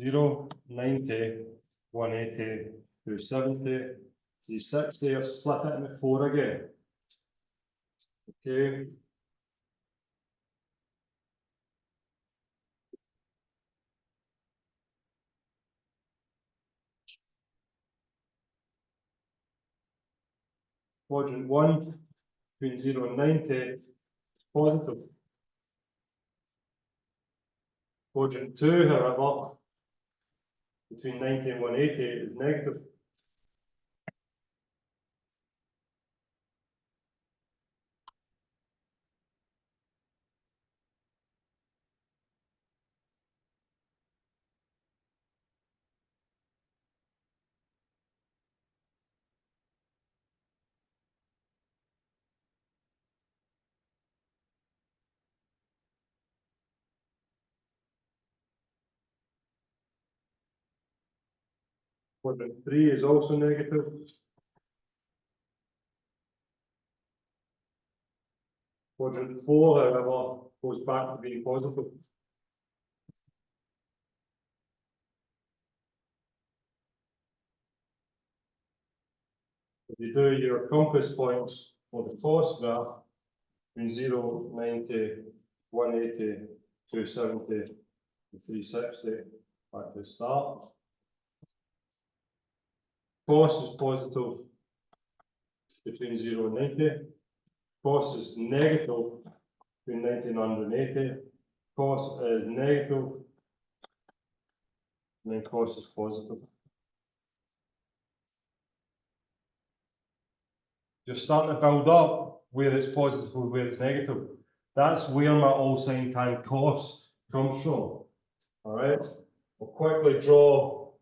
zero, 90, 180, 270, 360, I've split it into 4 again. Okay. Quadrant 1, between 0 and 90, positive. Quadrant 2, however, between 90 and 180 is negative. Quadrant 3 is also negative. Quadrant 4, however, goes back to being positive. If you do your compass points for the cost graph, between 0, 90, 180, 270, and 360, back to the start. Cost is positive between 0 and 90. Cost is negative between 90 and 180. Cost is negative, and then cost is positive. You're starting to build up where it's positive and where it's negative. That's where my all sine tan cost comes from. All right, we'll quickly draw,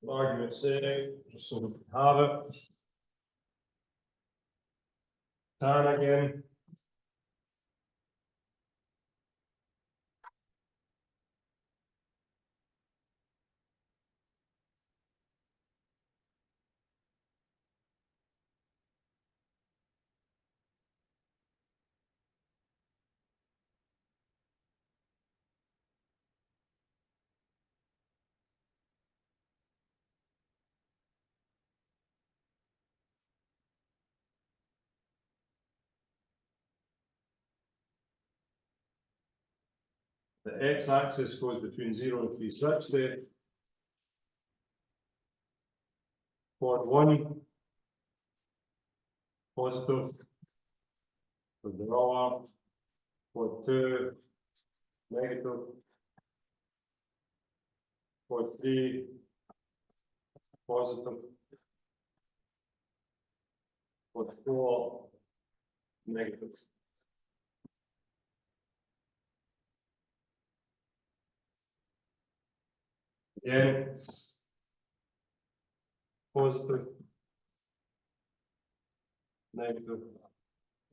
for argument's sake, just so we can have it. Tan again. The x-axis goes between 0 and 360. Chord 1, positive, with the roller. Chord 2, negative. Chord 3, positive. Chord 4, negative. Again, positive, negative,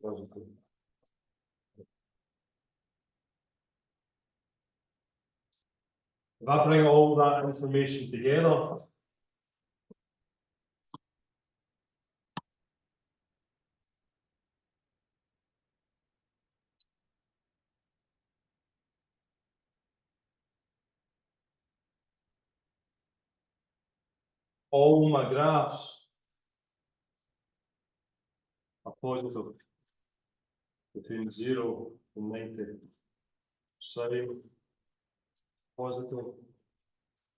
positive. If I bring all that information together, all my graphs are positive between 0 and 90. Sine, positive,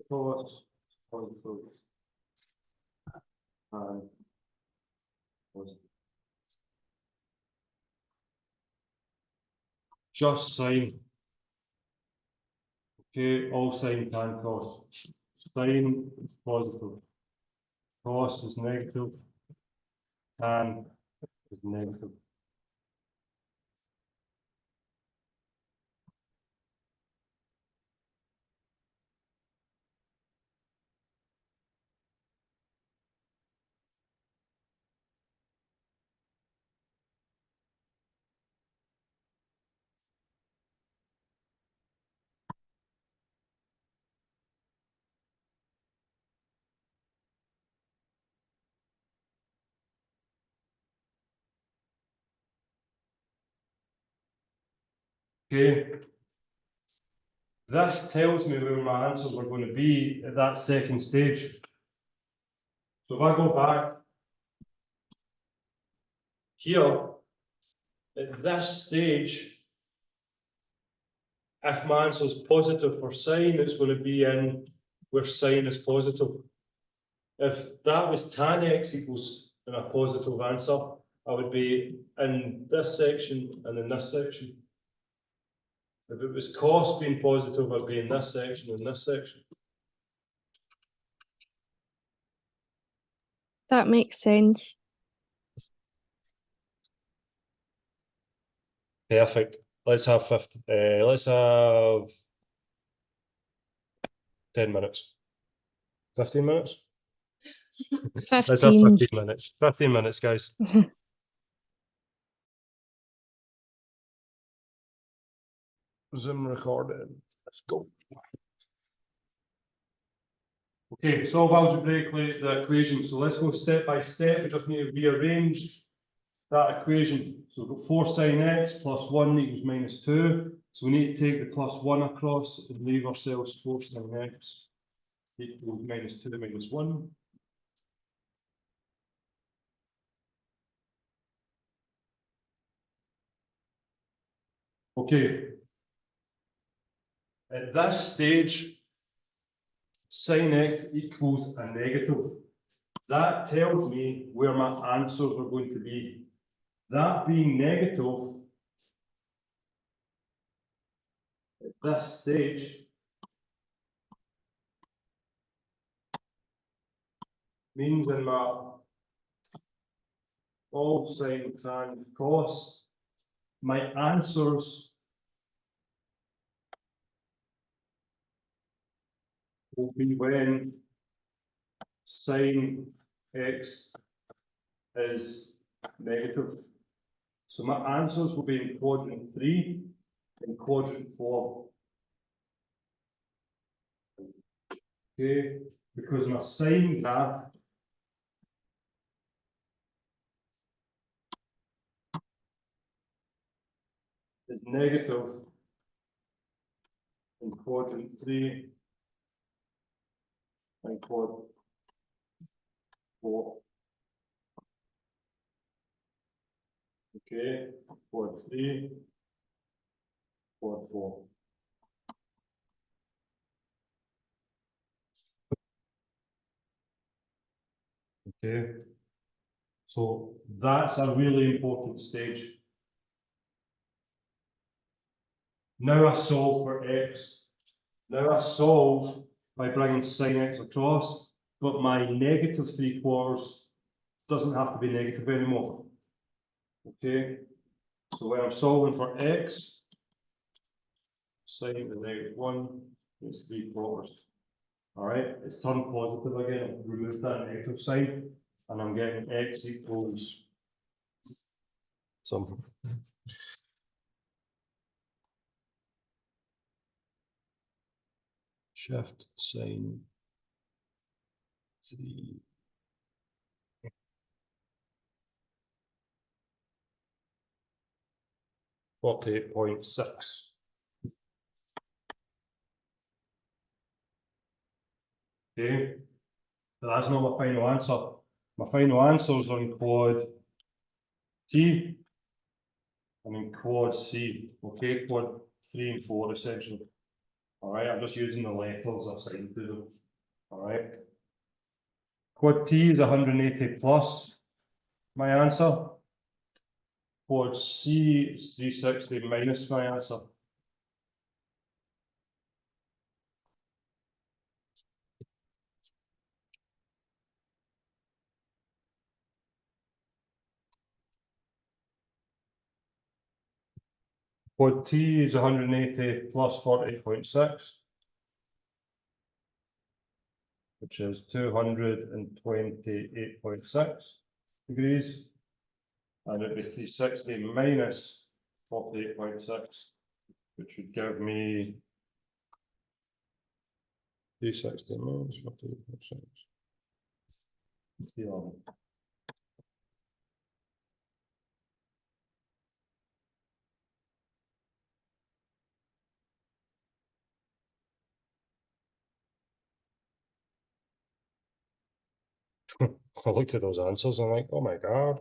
cos, positive, and positive. Just sine. Okay, all sine tan cos. Sine is positive. Cos is negative. Tan is negative. Okay. This tells me where my answers are going to be at that second stage. So if I go back here, at this stage, if my answer is positive for sine, it's going to be in where sine is positive. If that was tan x equals in a positive answer, I would be in this section and in this section. If it was cos being positive, I'd be in this section and this section. That makes sense. Perfect. Let's have 10 minutes. 15 minutes? Let's have 15. 15 minutes. 15 minutes, guys. Zoom recording. Let's go. Okay, solve algebraically the equation. So let's go step by step. We just need to rearrange that equation. So we've got 4 sine x plus 1 equals minus 2. So we need to take the plus 1 across and leave ourselves 4 sine x equals minus 2 minus 1. Okay. At this stage, sin x equals a negative. That tells me where my answers are going to be. That being negative, at this stage, means in my all sine, tan, cos, my answers will be when sine x is negative. So my answers will be in quadrant 3 and quadrant 4. Okay, because my sine graph is negative in quadrant 3 and quadrant 4. Okay, quad 3, quad 4. Okay, so that's a really important stage. Now I solve for x. Now I solve by bringing sine x across, but my negative 3/4 doesn't have to be negative anymore. Okay, so when I'm solving for x, sine the -1 is 3/4. All right, it's turned positive again. I've removed that negative sign, and I'm getting x equals something. Shift sine 3. $48.6. Okay, but that's not my final answer. My final answer is on quad T and in quad C. Okay, quad 3 and 4 essentially. All right, I'm just using the letters assigned to them. All right. Quad T is 180 plus. My answer. Quad C is 360 minus my answer. Quad T is 180 plus 48.6, which is 228.6 degrees. And it'd be 360 minus 48.6, which would give me 360 minus 48.6. 311. I looked at those answers and I'm like, oh my God.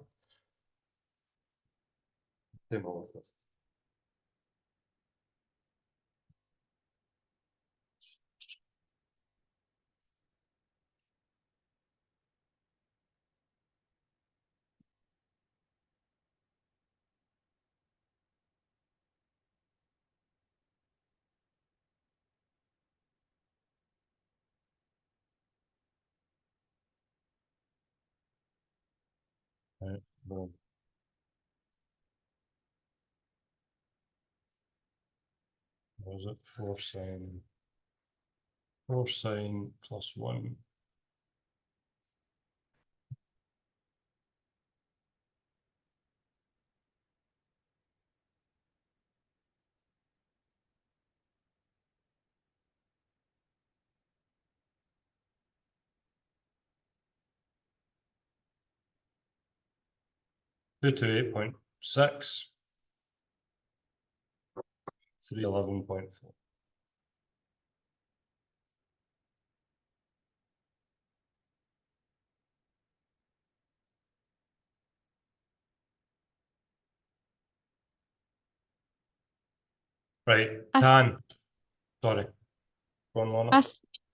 Right, boom. What was it? 4 sine plus 1. Two to 8.6. 311.4. Right, I th- tan. Sorry. Go on, Lorna.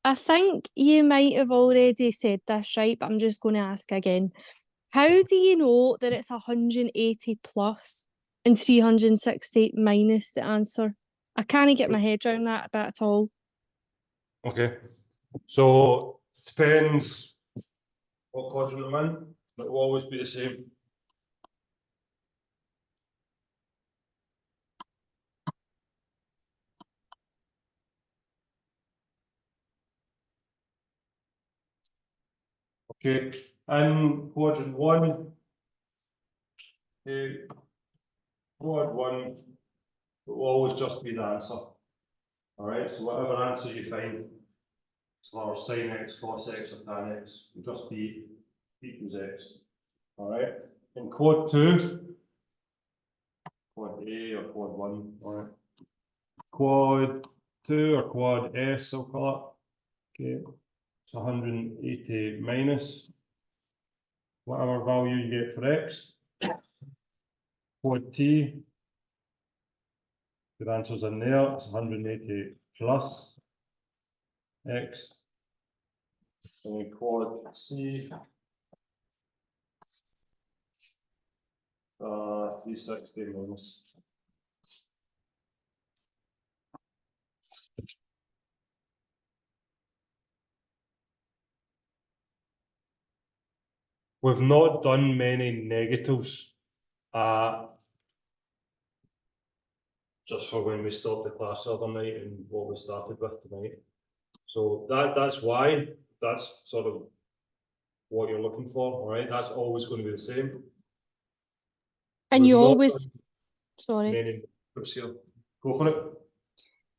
I think you might have already said this, right? But I'm just going to ask again. How do you know that it's 180 plus and 360 minus the answer? I can't get my head around that a bit at all. Okay, so depends what quadrant I'm in, but it will always be the same. Okay, in quadrant one, quad one will always just be the answer. All right, so whatever answer you find, as far as sin x, cos x, or tan x, will just be equals x. All right, in quad two, quad A or quad one, all right, quad two or quad S, I'll call it. Okay, it's 180 minus whatever value you get for x. Quad T, the answer's in there, it's 180 plus x. And then quad C, 360 minus. We've not done many negatives just for when we stopped the class the other night and what we started with tonight. So that's why, that's sort of what you're looking for, all right? That's always going to be the same. And We've you not always, done sorry, many negatives here. Go for it.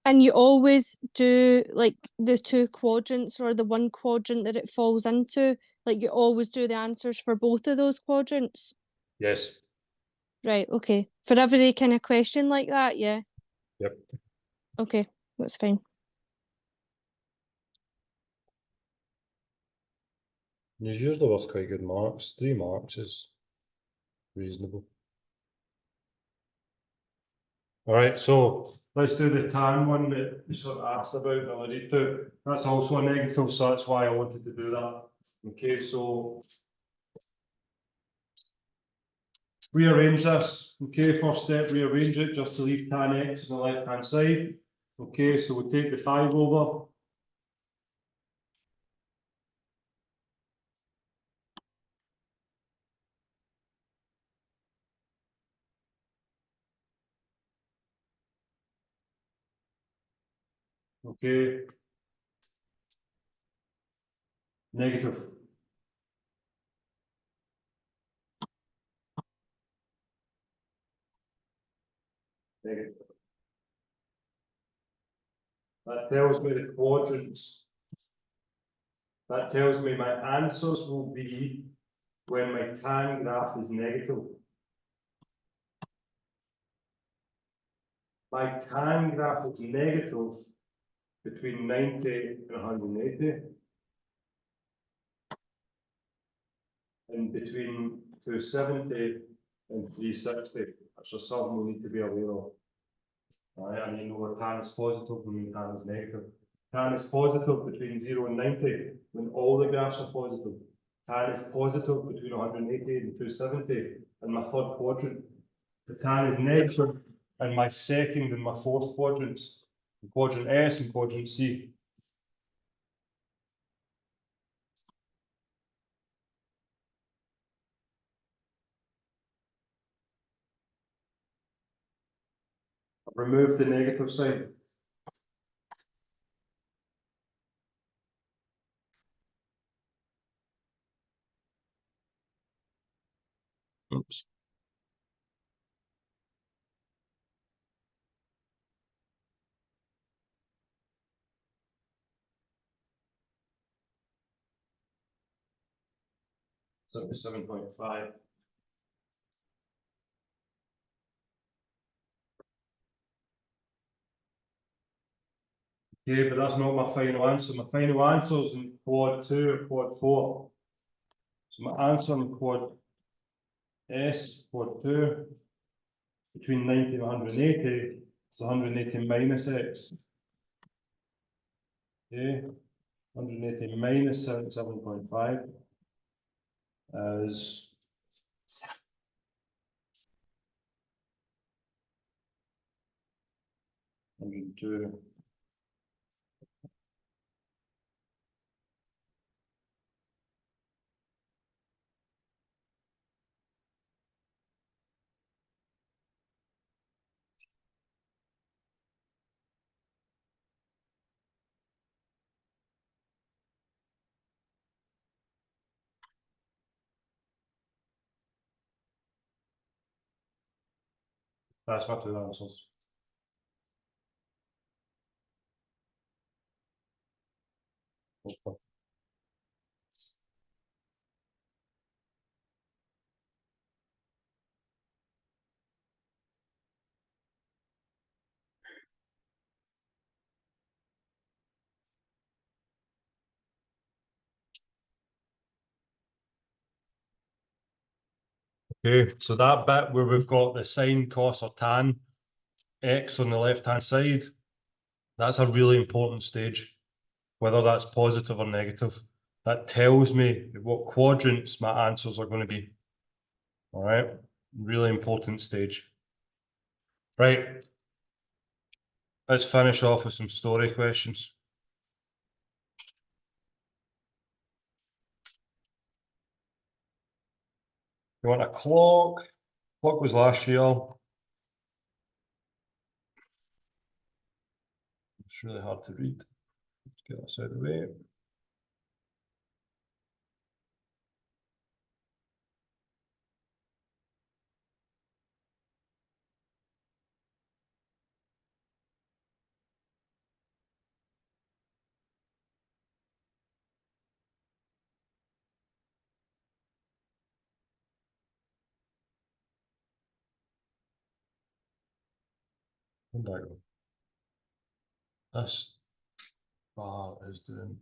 and you always do like the two quadrants or the one quadrant that it falls into. Like you always do the answers for both of those quadrants. Yes. Right, okay. For every kind of question like that, yeah. Yep. Okay, that's fine. There's usually worth quite good marks. 3 marks is reasonable. All right, so let's do the tan one that you sort of asked about, Valerito. That's also a negative, so that's why I wanted to do that. Okay, so rearrange this. Okay, first step, rearrange it just to leave tan x on the left hand side. Okay, so we'll take the 5 over. Okay. Negative. Negative. That tells me the quadrants. That tells me my answers will be when my tan graph is negative. My tan graph is negative between 90 and 180. And between 270 and 360. That's just something we need to be aware of. Right, and you know where tan is positive and tan is negative. Tan is positive between 0 and 90 when all the graphs are positive. Tan is positive between 180 and 270 in my third quadrant. The tan is negative in my second and my fourth quadrants, quadrant S and quadrant C. I've removed the negative sign. Oops. So 7.5. Okay, but that's not my final answer. My final answer is in quad 2 or quad 4. So my answer in quad S, quad 2, between 90 and 180 It's 180 minus x. Okay, 180 minus 77.5 is 102. That's my two answers. Okay. Okay, so that bit where we've got the sine, cos or tan x on the left hand side, that's a really important stage, whether that's positive or negative. That tells me what quadrants my answers are going to be. All right, really important stage. Right, let's finish off with some story questions. You want a clock? Clock was last year. It's really hard to read. Let's get this out of the way. Where'd that go? This bar is doing.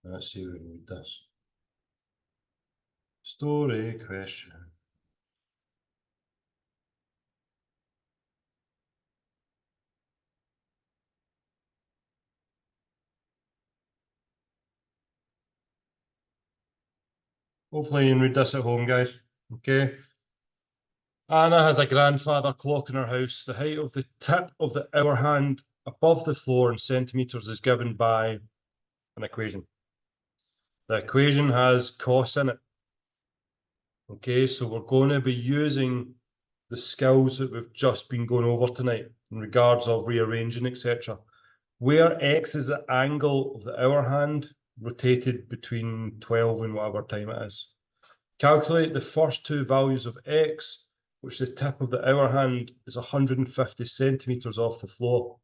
Let's see if we can read this. Story question. Hopefully you can read this at home, guys. Okay. Anna has a grandfather clock in her house. The height of the tip of the hour hand above the floor in centimeters is given by an equation. The equation has cos in it. Okay, so we're going to be using the skills that we've just been going over tonight in regards of rearranging, etc. Where x is the angle of the hour hand rotated between 12 and whatever time it is. Calculate the first two values of x, which the tip of the hour hand is 150 centimeters off the floor.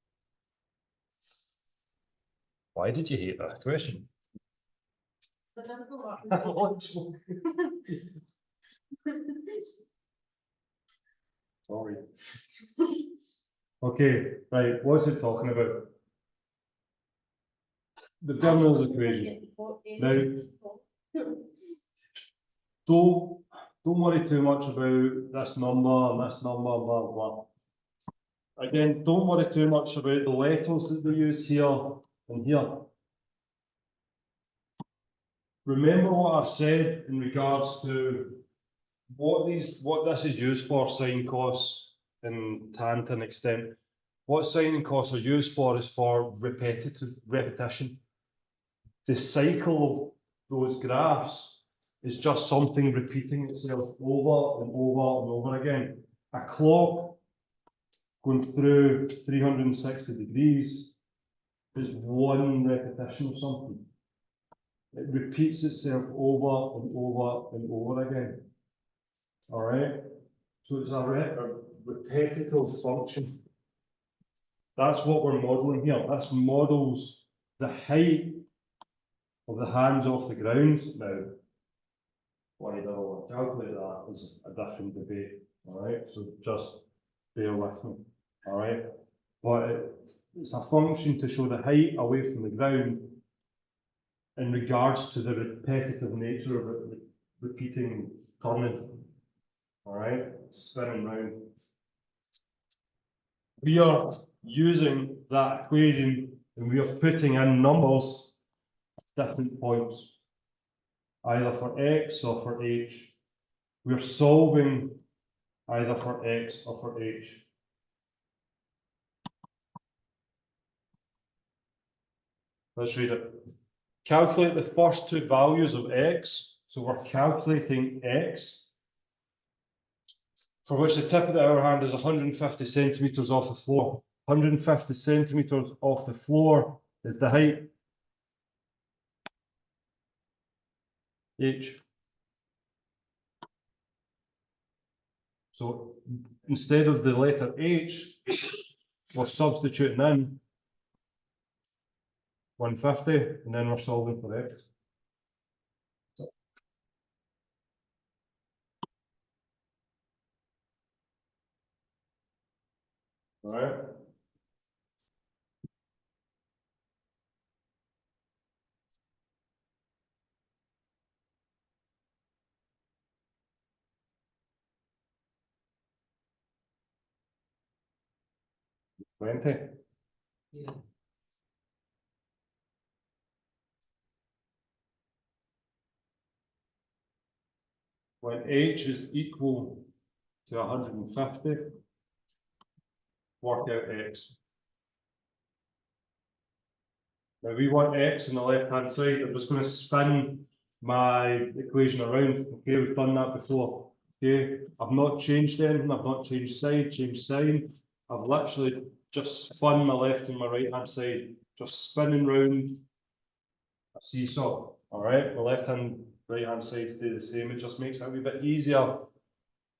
Why did you hate that question? So just go up. Sorry. Okay, right, what's it talking about? The Bernoulli's equation. Now, don't worry too much about this number and this number, blah, blah. Again, don't worry too much about the letters that they use here and here. Remember what I said in regards to what this is used for, sine, cos, and tan to an extent. What sine and cos are used for is for repetition. The cycle of those graphs is just something repeating itself over and over and over again. A clock going through 360 degrees is one repetition of something. It repeats itself over and over and over again. All right, so it's a repetitive function. That's what we're modeling here. This models the height of the hands off the ground. Now, why do I want to calculate that is a different debate. All right, so just bear with me. All right, but it's a function to show the height away from the ground in regards to the repetitive nature of it repeating, turning. All right, spinning round. We are using that equation and we are putting in numbers at different points, either for x or for h. We're solving either for x or for h. Let's read it. Calculate the first two values of x. So we're calculating x, for which the tip of the hour hand is 150 centimeters off the floor. 150 centimeters off the floor is the height. H. So instead of the letter H, we're substituting in 150 and then we're solving for x. All right. Twenty. Yeah. When H is equal to 150, work out x. Now we want x on the left hand side. I'm just going to spin my equation around. Okay, we've done that before. Okay, I've not changed anything. I've not changed side, changed sign. I've literally just spun my left and my right hand side, just spinning round a seesaw. All right, the left hand, right hand side stay the same. It just makes it a wee bit easier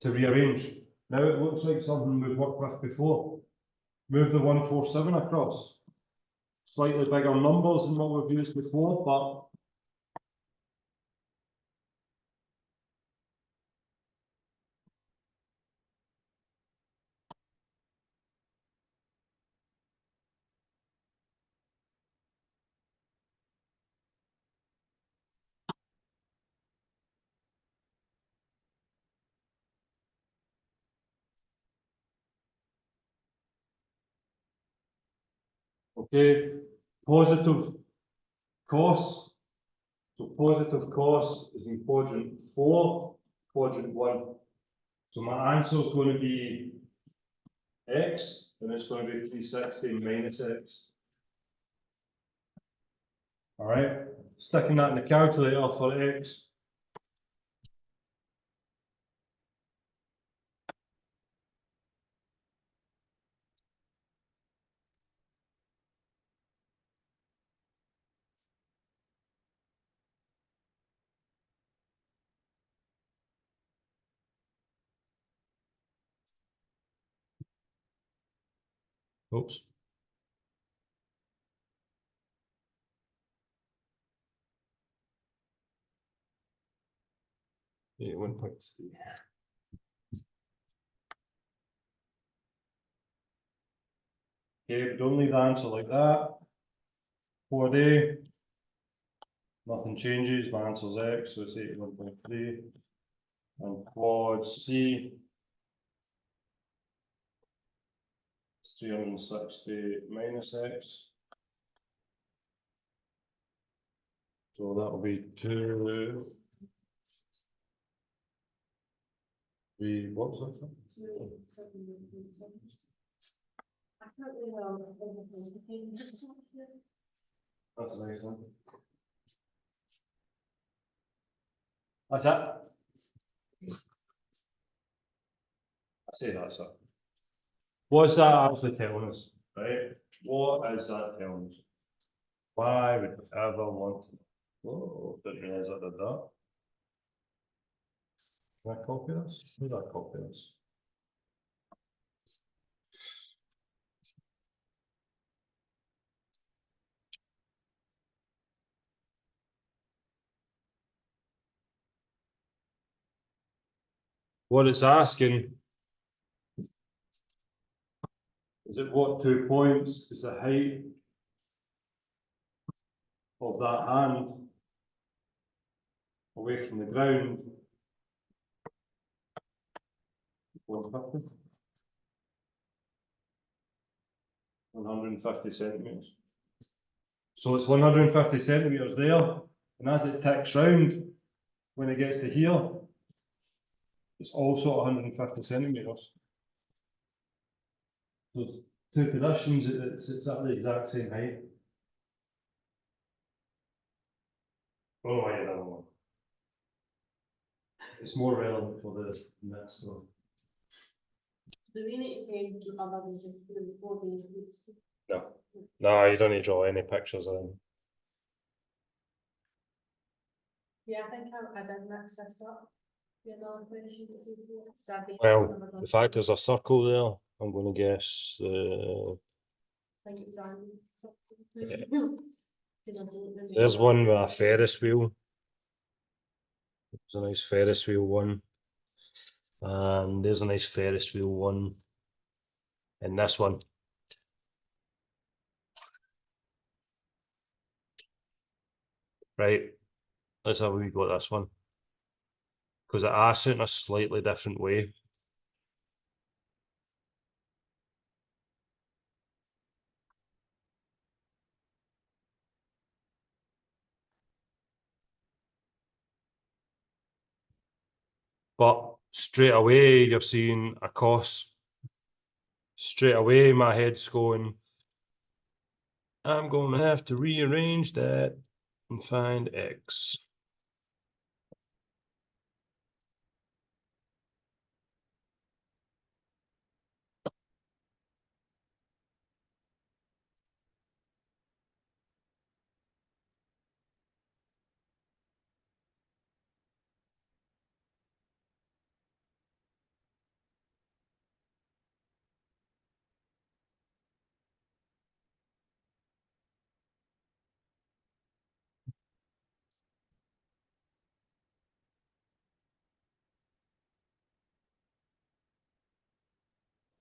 to rearrange. Now it looks like something we've worked with before. Move the 147 across. Slightly bigger numbers than what we've used before, but okay, positive cos. So positive cos is in quadrant 4, quadrant 1. So my answer is going to be x, and it's going to be 360 minus x. All right, sticking that in the calculator for x. Oops. Yeah, 1.3. Okay, don't leave the answer like that. 4D, nothing changes, my answer's x, so it's 81.3. And quad C, it's 360 minus x. So that will be 2, 3, what was that? 2, 7, 7. I can't really know. That's nice then. That's it. I say that's it. What's that actually telling us, right? What is that telling us? Why would we ever want to? Oh, didn't realize I did that. Can I copy this? Where did I copy this? What it's asking is at what 2 points is the height of that hand away from the ground. 150. 150 centimetres. So it's 150 centimetres there, and as it ticks round, when it gets to here, it's also 150 centimetres. So it's two positions, it's at the exact same height. Oh, yeah, that one. It's more relevant for the next one. Do we need to say other than just the 4 days a week? No, you don't need to draw any pictures in. Yeah, I think I did mix this up. You had another question that we do. Well, the fact there's a circle there, I'm going to guess I think it was on something. there's one with a Ferris wheel. There's a nice Ferris wheel one. And there's a nice Ferris wheel one. And this one. Right, let's have a wee go at this one. Because it asks it in a slightly different way. But straight away, you're seeing a cos. Straight away, my head's going, I'm going to have to rearrange that and find X.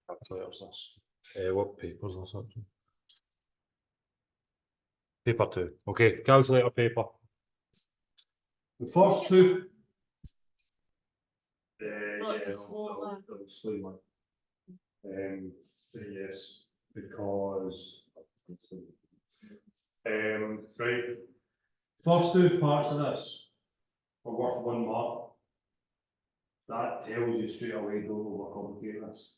Calculators this. What papers or something? Paper 2. Okay, calculator paper. The first two. I'll explain one. So yes, because right. First two parts of this are worth 1 mark. That tells you straight away, don't overcomplicate this.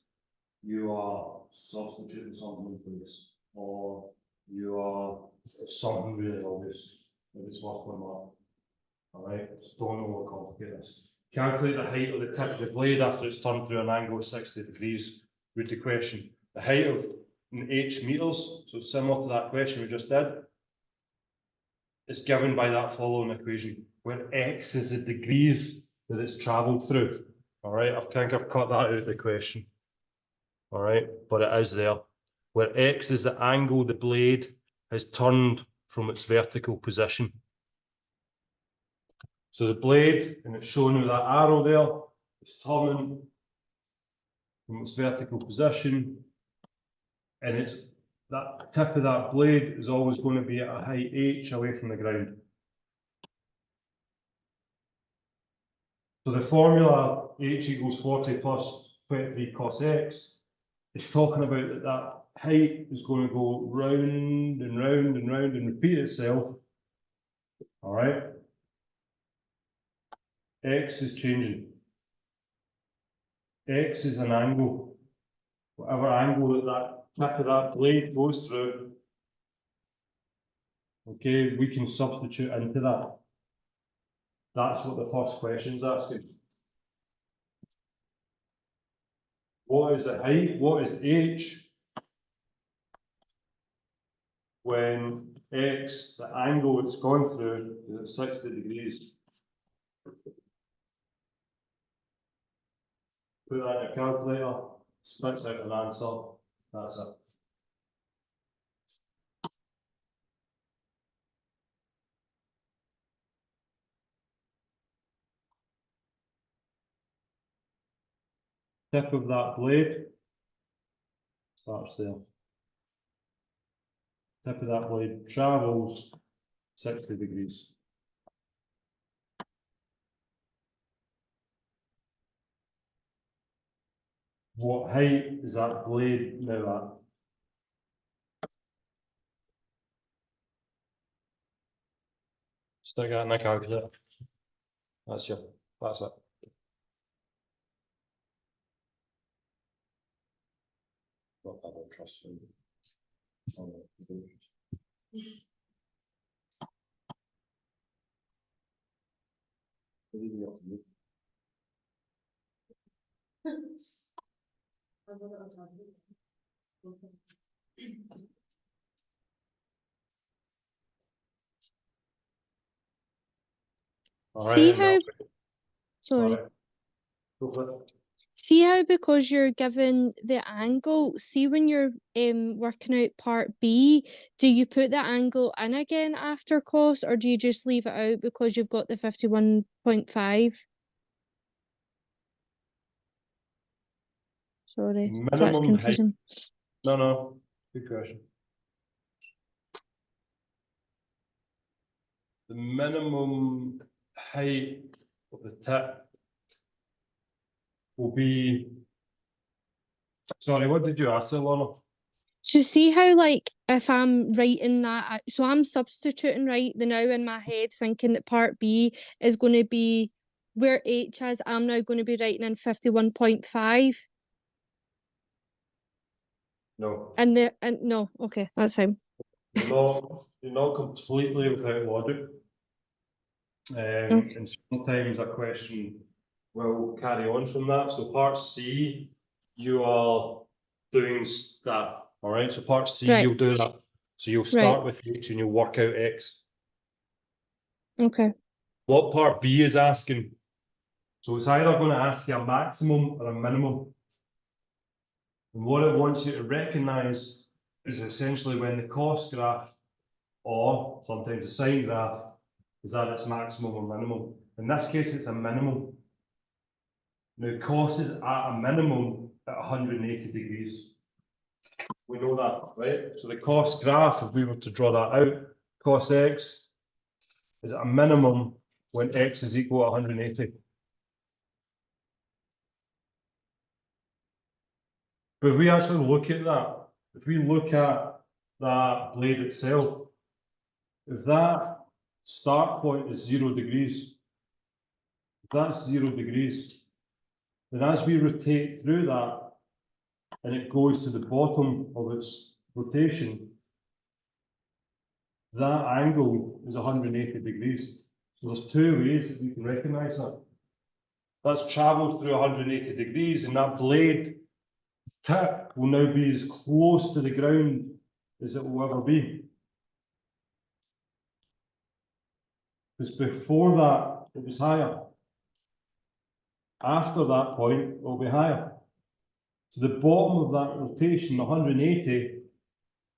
You are substituting something in place, or you are something really obvious if it's worth 1 mark. Alright, so don't overcomplicate this. Calculate the height of the tip of the blade after it's turned through an angle of 60 degrees. Read the question. The height of in H meters, so similar to that question we just did, is given by that following equation, where X is the degrees that it's travelled through. Alright, I think I've cut that out of the question. Alright, but it is there. Where X is the angle the blade has turned from its vertical position. So the blade, and it's shown with that arrow there, is turning from its vertical position, and it's that tip of that blade is always going to be at a height h away from the ground. So the formula h equals 40 plus 23 cos x is talking about that that height is going to go round and round and round and repeat itself. All right. X is changing. X is an angle. Whatever angle that tip of that blade goes through, okay, we can substitute into that. That's what the first question is asking. What is the height? What is h? When x, the angle it's gone through, is at 60 degrees. Put that in a calculator, spits out an answer, that's it. Tip of that blade starts there. Tip of that blade travels 60 degrees. What height is that blade now at? Stick that in a calculator. That's it. Not that I don't trust you. See how, sorry. Go for it. See how because you're given the angle, see when you're working out part B, do you put the angle in again after cos or do you just leave it out because you've got the 51.5? Sorry, if that's Minimum height. confusing. No, good question. The minimum height of the tip will be. Sorry, what did you ask there, Lorna? So see how like if I'm writing that, so I'm substituting right the now in my head thinking that part B is going to be where H is, I'm now going to be writing in 51.5. No. And no, okay, that's fine. You're not completely without logic. Okay. And sometimes a question will carry on from that. So part C, you are doing that. All right. So part C, Right. you'll do that. So you'll start with H and you'll work out X. Okay. What part B is asking? So it's either going to ask you a maximum or a minimum. And what it wants you to recognize is essentially when the cost graph or sometimes the sine graph is at its maximum or minimum. In this case, it's a minimum. Now, cos is at a minimum at 180 degrees. We know that, right? So the cos graph, if we were to draw that out, cos x is at a minimum when x is equal to 180. But if we actually look at that, if we look at that blade itself, if that start point is 0 degrees, if that's 0 degrees, then as we rotate through that and it goes to the bottom of its rotation, that angle is 180 degrees. So there's two ways that we can recognize that. That's travelled through 180 degrees, and that blade tip will now be as close to the ground as it will ever be. Because before that, it was higher. After that point, it will be higher. So the bottom of that rotation, 180,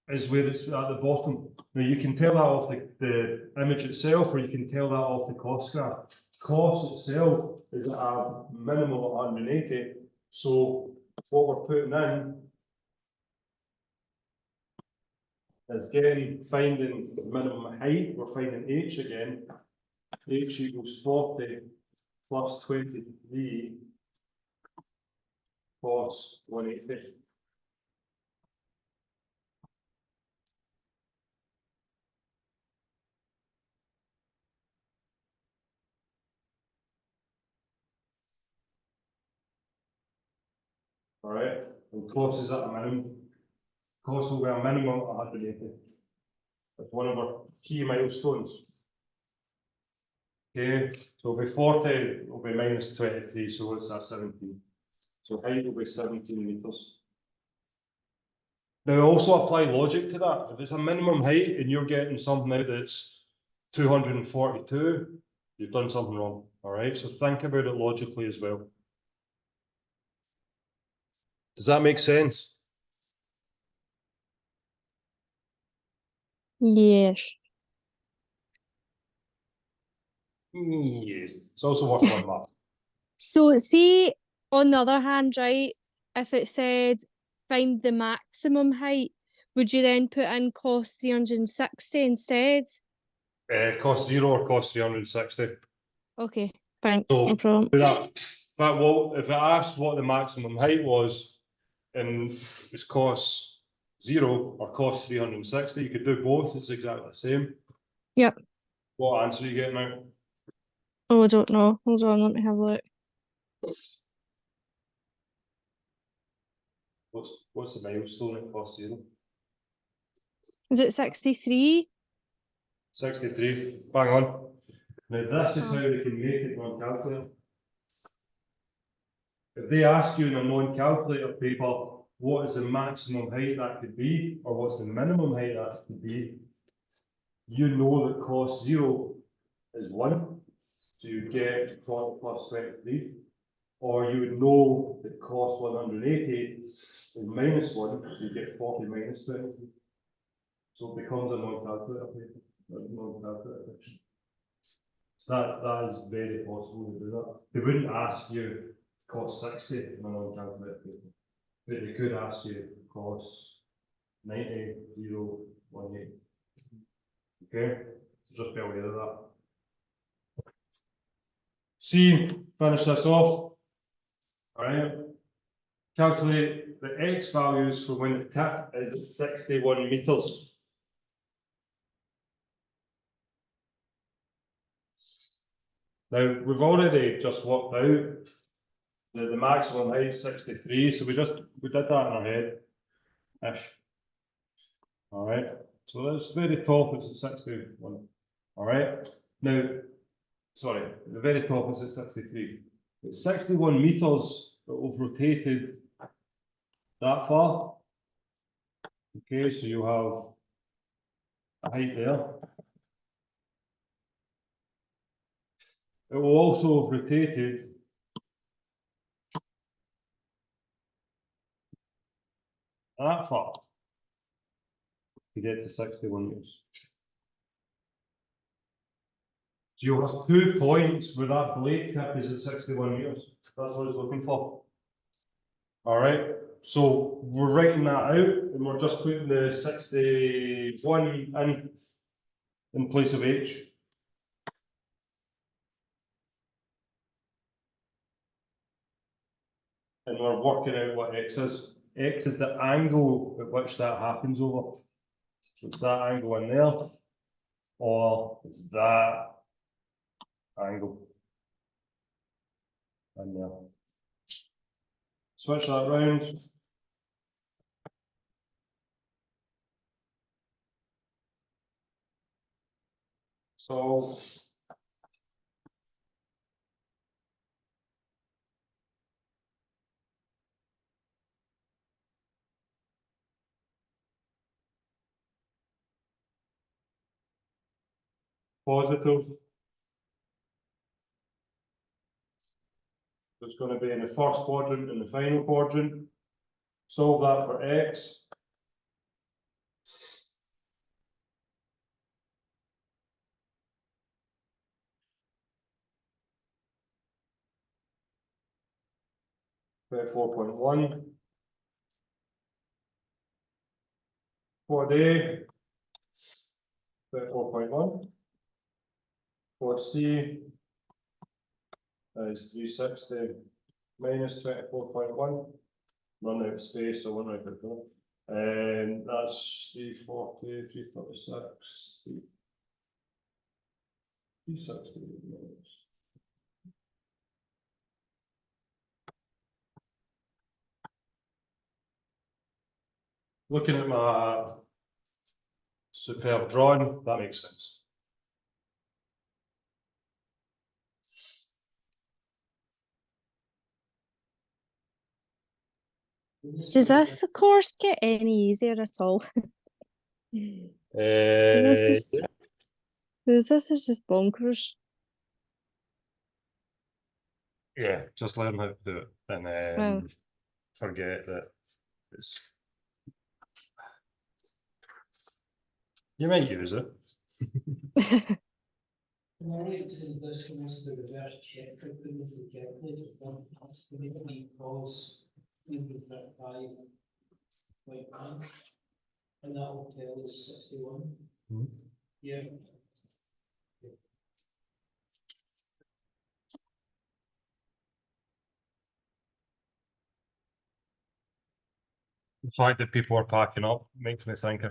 is where it's at the bottom. Now you can tell that off the image itself, or you can tell that off the cos graph. Cos itself is at a minimum of 180. So what we're putting in is finding the minimum height. We're finding h again. H equals 40 plus 23 cos 180. All right, and cos is at a minimum. Cos will be a minimum of 180. That's one of our key milestones. Okay, so it'll be 40, will be minus 23, so what's that, 17? So height will be 17 meters. Now also apply logic to that. If it's a minimum height and you're getting something out that's 242, you've done something wrong. All right, so think about it logically as well. Does that make sense? Yes. Yes. It's also worth one math. So see, on the other hand, right, if it said find the maximum height, would you then put in cos 360 instead? Cost 0 or cost 360. Okay, fine, So no problem. do that. If it asked what the maximum height was, and it's cost 0 or cost 360, you could do both, it's exactly the same. Yep. What answer are you getting out? Oh, I don't know. Hold on, let me have a look. What's the milestone at cost 0? Is it 63? 63, bang on. Now this is Oh. how they can make it non-calculator. If they ask you in a non-calculator paper, what is the maximum height that could be, or what's the minimum height that could be, you know that cost 0 is 1, so you get 40 plus 23. Or you would know that cost 180 is minus 1, so you get 40 minus 23. So it becomes a non-calculator paper, non-calculator question. So that is very possible to do that. They wouldn't ask you cost 60 in a non-calculator paper, but they could ask you cost 90, 0, 18. Okay, so just be aware of that. C, finish this off. Alright, calculate the X values for when the tip is at 61 meters. Now, we've already just worked out the maximum height 63, so we did that in our head-ish. Alright, so that's the very top is at 61. Alright, now, sorry, the very top is at 63. It's 61 meters that we've rotated that far. Okay, so you have a height there. It will also have rotated that far to get to 61 meters. So you'll have 2 points where that blade tip is at 61 meters. That's what it's looking for. Alright, so we're writing that out and we're just putting the 61 in place of H. And we're working out what X is. X is the angle at which that happens over. So it's that angle in there, or it's that angle in there. Switch that round. So positive. It's going to be in the first quadrant and the final quadrant. Solve that for X. About 4.1. Quad A, about 4.1. Quad C is 360 minus 24.1. Run out of space, so 1 right out there. And that's 340, 336, 360 minus. Looking at my superb drawing, that makes sense. Does this course get any easier at all? This is just bonkers. Yeah, just learn how to do it and Wow. forget that it's. You might use it. Am I right in saying this one is the reverse check for putting the calculator from estimated cause 35.1 and that will tell us 61. Hmm. Yeah. The fact that people are packing up makes me think